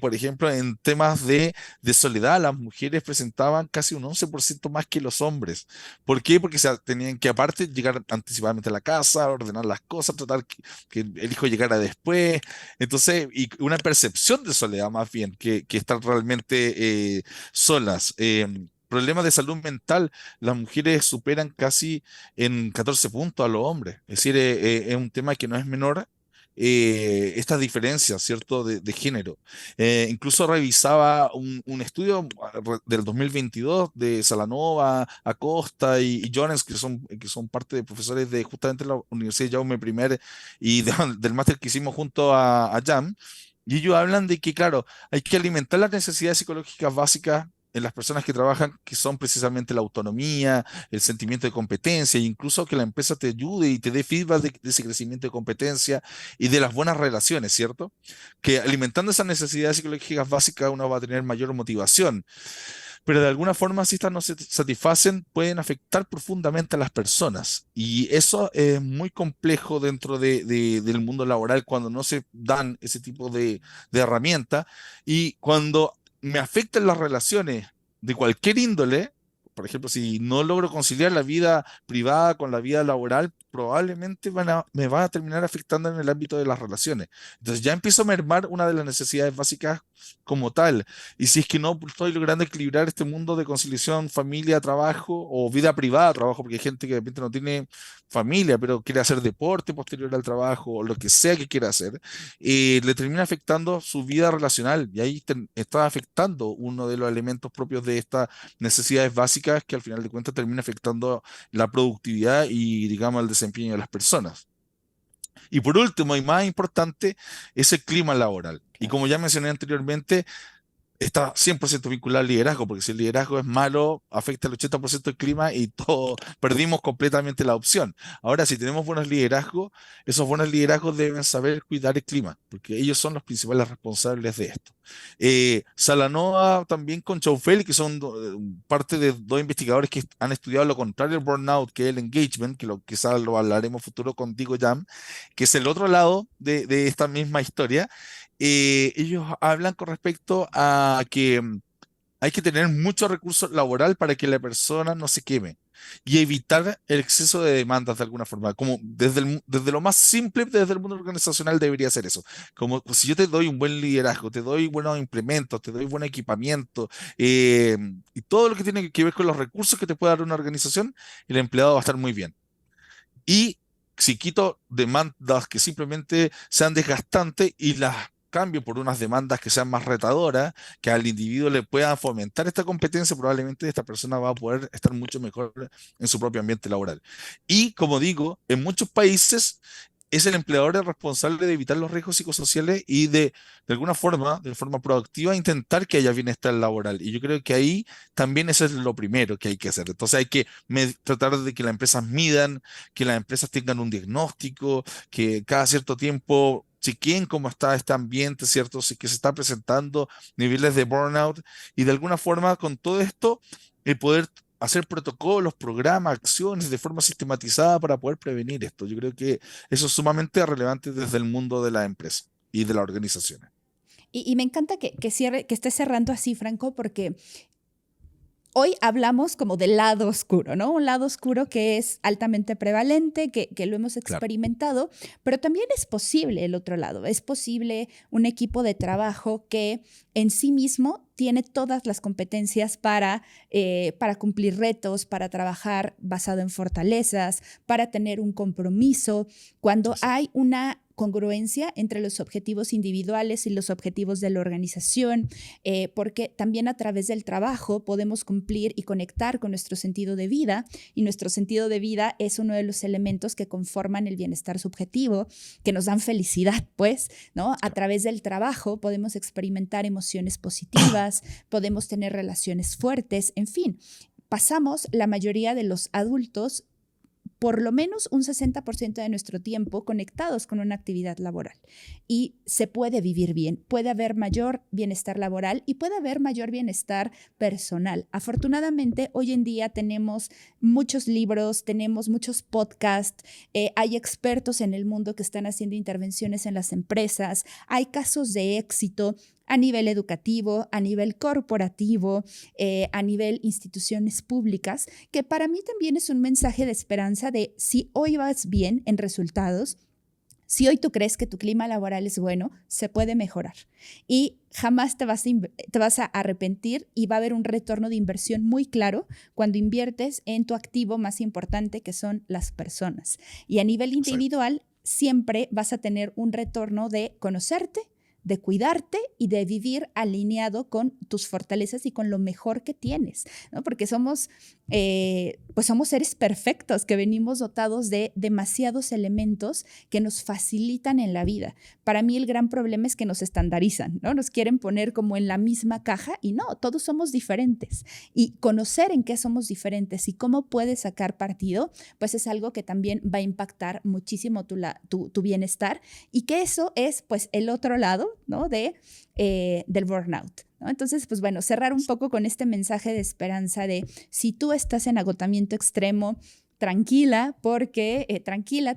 Por ejemplo, en temas de soledad, las mujeres presentaban casi un 11% más que los hombres. ¿Por qué? Porque tenían que aparte llegar anticipadamente a la casa, ordenar las cosas, tratar que el hijo llegara después. Entonces, y una percepción de soledad más bien que estar realmente solas. Problemas de salud mental, las mujeres superan casi en 14 puntos a los hombres. Es decir, es un tema que no es menor. Estas diferencias, ¿cierto?, de género. Incluso revisaba un estudio del 2022 de Salanova, Acosta y Jones, que son parte de profesores de justamente la Universidad de Jaume I y del máster que hicimos junto a JAM. Y ellos hablan de que, claro, hay que alimentar las necesidades psicológicas básicas en las personas que trabajan, que son precisamente la autonomía, el sentimiento de competencia, e incluso que la empresa te ayude y te dé feedback de ese crecimiento de competencia y de las buenas relaciones, ¿cierto? Que alimentando esas necesidades psicológicas básicas uno va a tener mayor motivación, pero de alguna forma si estas no se satisfacen pueden afectar profundamente a las personas, y eso es muy complejo dentro del mundo laboral cuando no se dan ese tipo de herramientas, y cuando me afectan las relaciones de cualquier índole. Por ejemplo, si no logro conciliar la vida privada con la vida laboral, probablemente me va a terminar afectando en el ámbito de las relaciones. Entonces ya empiezo a mermar una de las necesidades básicas como tal. Y si es que no estoy logrando equilibrar este mundo de conciliación familia-trabajo o vida privada-trabajo, porque hay gente que de repente no tiene familia, pero quiere hacer deporte posterior al trabajo o lo que sea que quiera hacer, le termina afectando su vida relacional, y ahí está afectando uno de los elementos propios de estas necesidades básicas que al final de cuentas termina afectando la productividad y, digamos, el desempeño de las personas. Y por último, y más importante, es el clima laboral. Y Claro. como ya mencioné anteriormente, está 100% vinculado al liderazgo, porque si el liderazgo es malo, afecta el 80% del clima y todo, perdimos completamente la opción. Ahora, si tenemos buenos liderazgos, esos buenos liderazgos deben saber cuidar el clima, porque ellos son los principales responsables de esto. Salanova también con Chaufel, que son parte de dos investigadores que han estudiado lo contrario del burnout, que es el engagement, que quizás lo hablaremos futuro contigo, Jam, que es el otro lado de esta misma historia. Ellos hablan con respecto a que hay que tener mucho recurso laboral para que la persona no se queme y evitar el exceso de demandas de alguna forma. Como desde lo más simple, desde el mundo organizacional debería ser eso. Como si yo te doy un buen liderazgo, te doy buenos implementos, te doy buen equipamiento, eh, y todo lo que tiene que ver con los recursos que te puede dar una organización, el empleado va a estar muy bien. Y si quito demandas que simplemente sean desgastantes y las cambio por unas demandas que sean más retadoras, que al individuo le puedan fomentar esta competencia, probablemente esta persona va a poder estar mucho mejor en su propio ambiente laboral. Y como digo, en muchos países es el empleador el responsable de evitar los riesgos psicosociales y de alguna forma, de forma proactiva, intentar que haya bienestar laboral. Y yo creo que ahí también eso es lo primero que hay que hacer. Entonces hay que tratar de que las empresas midan, que las empresas tengan un diagnóstico, que cada cierto tiempo chequeen cómo está este ambiente, ¿cierto? Si que se está presentando niveles de burnout, y de alguna forma con todo esto poder hacer protocolos, programas, acciones de forma sistematizada para poder prevenir esto. Yo creo que eso es sumamente relevante desde el mundo de la empresa y de las organizaciones. Y me encanta que esté cerrando así, Franco, porque hoy hablamos como del lado oscuro, ¿no? Un lado oscuro que es altamente prevalente, que lo hemos Claro, experimentado, pero también es posible el otro lado. Es posible un equipo de trabajo que en sí mismo tiene todas las competencias para cumplir retos, para trabajar basado en fortalezas, para tener un compromiso. Cuando hay exacto. una congruencia entre los objetivos individuales y los objetivos de la organización, porque también a través del trabajo podemos cumplir y conectar con nuestro sentido de vida, y nuestro sentido de vida es uno de los elementos que conforman el bienestar subjetivo, que nos dan felicidad, pues, ¿no? A través del trabajo podemos experimentar emociones positivas, podemos tener relaciones fuertes, en fin, pasamos la mayoría de los adultos por lo menos un 60% de nuestro tiempo conectados con una actividad laboral. Y se puede vivir bien, puede haber mayor bienestar laboral y puede haber mayor bienestar personal. Afortunadamente, hoy en día tenemos muchos libros, tenemos muchos podcasts, hay expertos en el mundo que están haciendo intervenciones en las empresas, hay casos de éxito a nivel educativo, a nivel corporativo, a nivel instituciones públicas, que para mí también es un mensaje de esperanza de si hoy vas bien en resultados, si hoy tú crees que tu clima laboral es bueno, se puede mejorar y jamás te vas a arrepentir y va a haber un retorno de inversión muy claro cuando inviertes en tu activo más importante, que son las personas. Y a nivel individual, siempre vas a tener un retorno de conocerte, de cuidarte y de vivir alineado con tus fortalezas y con lo mejor que tienes, ¿no? Porque pues somos seres perfectos que venimos dotados de demasiados elementos que nos facilitan en la vida. Para mí el gran problema es que nos estandarizan, ¿no? Nos quieren poner como en la misma caja y no, todos somos diferentes. Y conocer en qué somos diferentes y cómo puedes sacar partido, pues es algo que también va a impactar muchísimo tu bienestar, y que eso es pues el otro lado, ¿no? Del burnout, ¿no? Entonces, pues bueno, cerrar un poco con este mensaje de esperanza de si tú estás en agotamiento extremo, tranquila,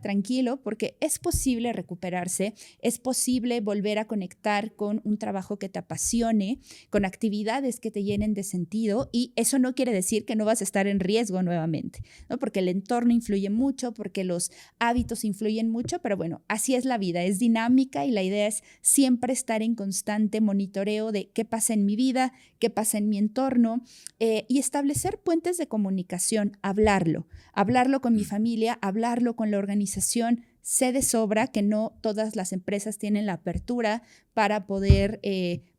tranquilo, porque es posible recuperarse, es posible volver a conectar con un trabajo que te apasione, con actividades que te llenen de sentido, y eso no quiere decir que no vas a estar en riesgo nuevamente, ¿no? Porque el entorno influye mucho, porque los hábitos influyen mucho, pero bueno, así es la vida, es dinámica y la idea es siempre estar en constante monitoreo de qué pasa en mi vida, qué pasa en mi entorno, y establecer puentes de comunicación, hablarlo con mi familia, hablarlo con la organización. Sé de sobra que no todas las empresas tienen la apertura para poder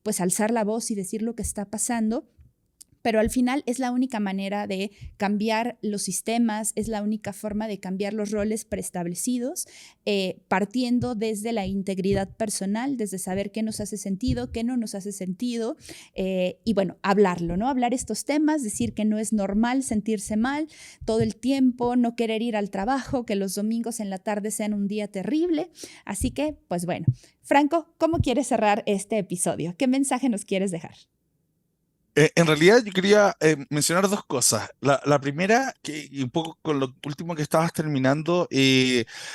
pues alzar la voz y decir lo que está pasando, pero al final es la única manera de cambiar los sistemas, es la única forma de cambiar los roles preestablecidos, partiendo desde la integridad personal, desde saber qué nos hace sentido, qué no nos hace sentido, y bueno, hablarlo, ¿no? Hablar estos temas, decir que no es normal sentirse mal todo el tiempo, no querer ir al trabajo, que los domingos en la tarde sean un día terrible. Así que, pues bueno, Franco, ¿cómo quieres cerrar este episodio? ¿Qué mensaje nos quieres dejar? En realidad yo quería mencionar dos cosas. La primera, y un poco con lo último que estabas terminando,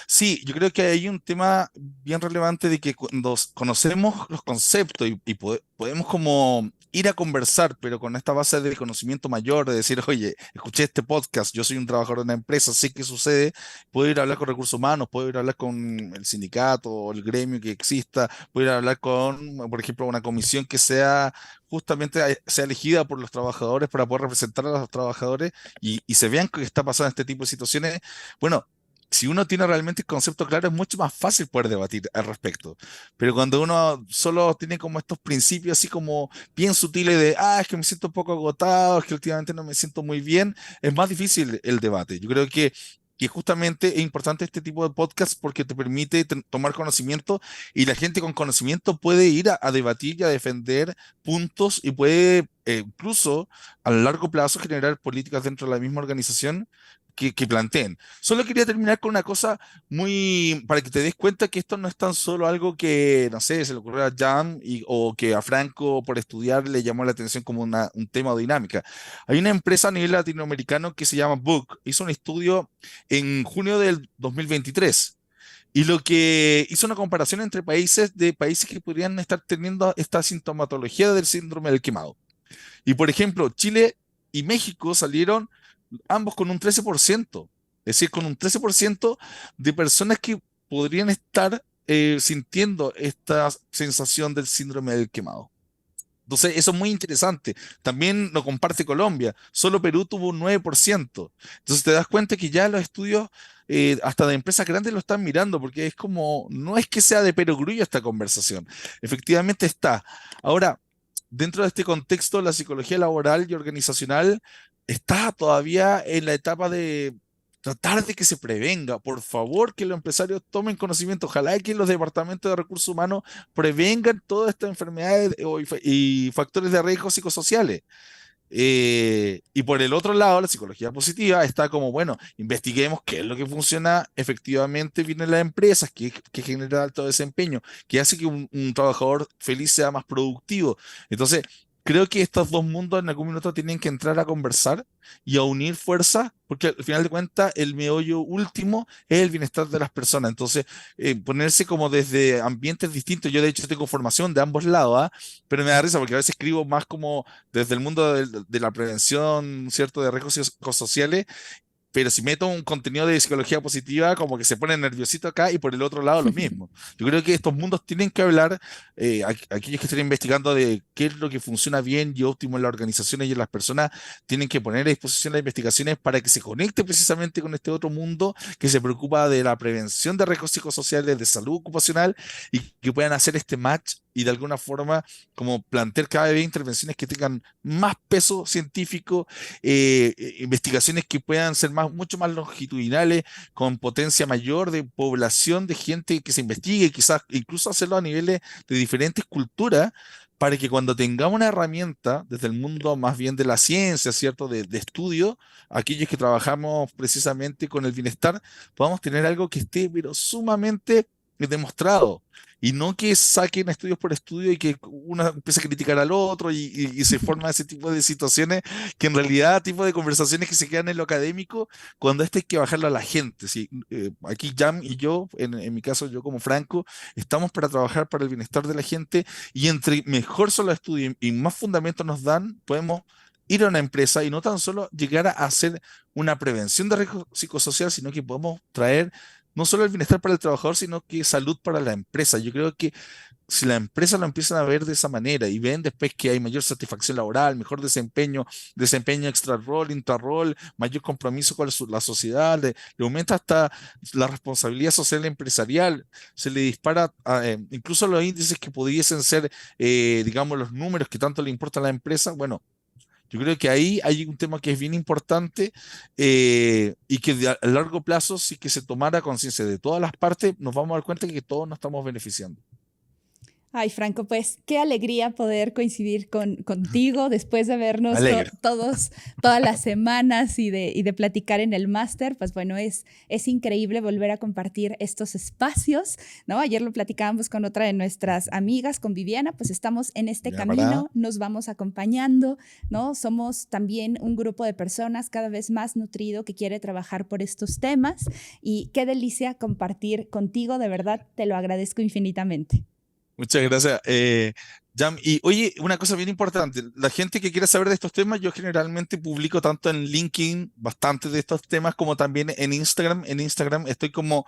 sí, yo creo que hay un tema bien relevante de que cuando conocemos los conceptos y podemos como ir a conversar, pero con esta base de conocimiento mayor, de decir, oye, escuché este podcast, yo soy un trabajador de una empresa, sé qué sucede, puedo ir a hablar con recursos humanos, puedo ir a hablar con el sindicato o el gremio que exista, puedo ir a hablar con, por ejemplo, una comisión que sea justamente sea elegida por los trabajadores para poder representar a los trabajadores y se vean que está pasando este tipo de situaciones. Bueno, si uno tiene realmente el concepto claro, es mucho más fácil poder debatir al respecto. Pero cuando uno solo tiene como estos principios así como bien sutiles de, es que me siento un poco agotado, es que últimamente no me siento muy bien, es más difícil el debate. Yo creo que justamente es importante este tipo de podcast porque te permite tomar conocimiento, y la gente con conocimiento puede ir a debatir y a defender puntos, y puede incluso a largo plazo generar políticas dentro de la misma organización que planteen. Solo quería terminar con una cosa muy, para que te des cuenta que esto no es tan solo algo que, no sé, se le ocurrió a Jan o que a Franco por estudiar le llamó la atención como un tema o dinámica. Hay una empresa a nivel latinoamericano que se llama Book, hizo un estudio en junio del 2023. Y lo que hizo una comparación entre países que podrían estar teniendo esta sintomatología del síndrome del quemado. Y por ejemplo, Chile y México salieron ambos con un 13%, es decir, con un 13% de personas que podrían estar sintiendo esta sensación del síndrome del quemado. Entonces, eso es muy interesante. También lo comparte Colombia. Solo Perú tuvo un 9%. Entonces, te das cuenta que ya los estudios, hasta de empresas grandes lo están mirando, porque es como, no es que sea de perogrullo esta conversación. Efectivamente está. Ahora, dentro de este contexto, la psicología laboral y organizacional está todavía en la etapa de tratar de que se prevenga. Por favor, que los empresarios tomen conocimiento. Ojalá que los departamentos de recursos humanos prevengan todas estas enfermedades y factores de riesgo psicosociales. Y por el otro lado, la psicología positiva está como, bueno, investiguemos qué es lo que funciona efectivamente bien en las empresas, qué genera alto desempeño, qué hace que un trabajador feliz sea más productivo. Entonces, creo que estos dos mundos en algún minuto tienen que entrar a conversar y a unir fuerzas, porque al final de cuentas el meollo último es el bienestar de las personas. Entonces, ponerse como desde ambientes distintos, yo de hecho tengo formación de ambos lados, ¿ah? Pero me da risa porque a veces escribo más como desde el mundo de la prevención, ¿cierto?, de riesgos psicosociales, pero si meto un contenido de psicología positiva, como que se pone nerviosito acá y por el otro lado lo mismo. Yo creo que estos mundos tienen que hablar, aquellos que estén investigando de qué es lo que funciona bien y óptimo en las organizaciones y en las personas, tienen que poner a disposición las investigaciones para que se conecte precisamente con este otro mundo que se preocupa de la prevención de riesgos psicosociales, de salud ocupacional y que puedan hacer este match y de alguna forma como plantear cada vez intervenciones que tengan más peso científico, investigaciones que puedan ser mucho más longitudinales, con potencia mayor de población, de gente que se investigue, quizás incluso hacerlo a niveles de diferentes culturas, para que cuando tengamos una herramienta desde el mundo más bien de la ciencia, ¿cierto? De estudio, aquellos que trabajamos precisamente con el bienestar, podamos tener algo que esté, pero sumamente demostrado. Y no que saquen estudios por estudio y que uno empiece a criticar al otro y se forma ese tipo de situaciones que en realidad tipo de conversaciones que se quedan en lo académico cuando esto hay que bajarlo a la gente. ¿Sí? Aquí Jam y yo, en mi caso yo como Franco, estamos para trabajar para el bienestar de la gente y entre mejor son los estudios y más fundamentos nos dan, podemos ir a una empresa y no tan solo llegar a hacer una prevención de riesgo psicosocial, sino que podemos traer no solo el bienestar para el trabajador, sino que salud para la empresa. Yo creo que si la empresa lo empiezan a ver de esa manera y ven después que hay mayor satisfacción laboral, mejor desempeño, desempeño extra-rol, intra-rol, mayor compromiso con la sociedad, le aumenta hasta la responsabilidad social empresarial, se le dispara incluso los índices que pudiesen ser, digamos, los números que tanto le importa a la empresa. Bueno, yo creo que ahí hay un tema que es bien importante, y que a largo plazo, si que se tomara conciencia de todas las partes, nos vamos a dar cuenta que todos nos estamos beneficiando. Ay, Franco, pues qué alegría poder coincidir contigo después de Me vernos alegro. todas las semanas y de platicar en el máster. Pues bueno, es increíble volver a compartir estos espacios, ¿no? Ayer lo platicábamos con otra de nuestras amigas, con Viviana, pues estamos en este Ya para. camino, nos vamos acompañando, ¿no? Somos también un grupo de personas cada vez más nutrido que quiere trabajar por estos temas y qué delicia compartir contigo, de verdad, te lo agradezco infinitamente. Muchas gracias. Jam. Y oye, una cosa bien importante, la gente que quiera saber de estos temas, yo generalmente publico tanto en LinkedIn bastante de estos temas como también en Instagram. En Instagram estoy como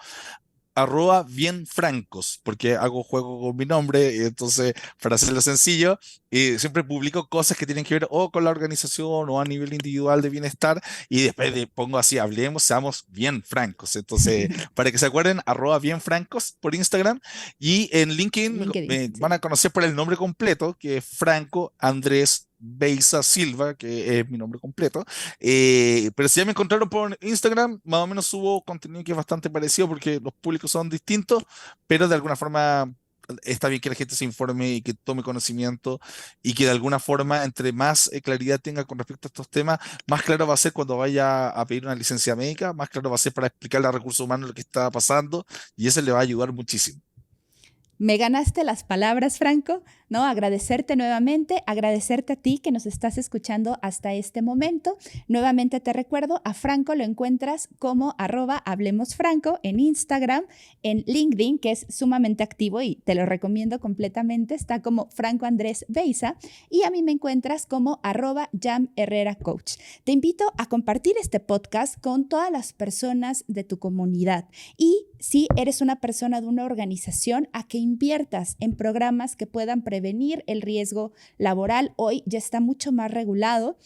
bien francos, porque hago juego con mi nombre, y entonces, para hacerlo sencillo, siempre publico cosas que tienen que ver o con la organización o a nivel individual de bienestar, y después pongo así, hablemos, seamos bien francos. Entonces, para que se acuerden, bien francos por Instagram, y en LinkedIn LinkedIn, me van sí. a conocer por el nombre completo, que es Franco Andrés Beiza Silva, que es mi nombre completo. Pero si ya me encontraron por Instagram, más o menos subo contenido que es bastante parecido porque los públicos son distintos, pero de alguna forma está bien que la gente se informe y que tome conocimiento y que de alguna forma, entre más claridad tenga con respecto a estos temas, más claro va a ser cuando vaya a pedir una licencia médica, más claro va a ser para explicarle a recursos humanos lo que está pasando y eso le va a ayudar muchísimo. Me ganaste las palabras, Franco, ¿no? Agradecerte nuevamente, agradecerte a ti que nos estás escuchando hasta este momento. Nuevamente te recuerdo, a Franco lo encuentras como @hablemosfranco en Instagram, en LinkedIn, que es sumamente activo y te lo recomiendo completamente, está como Franco Andrés Beiza, y a mí me encuentras como @jamherreracoach. Te invito a compartir este podcast con todas las personas de tu comunidad y si eres una persona de una organización, a que inviertas en programas que puedan prevenir prevenir el riesgo laboral. Hoy ya está mucho más regulado.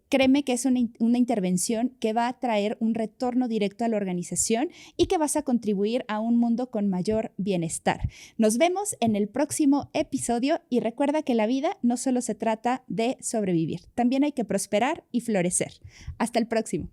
Créeme que es una intervención que va a traer un retorno directo a la organización y que vas a contribuir a un mundo con mayor bienestar. Nos vemos en el próximo episodio y recuerda que la vida no solo se trata de sobrevivir, también hay que prosperar y florecer. Hasta el próximo.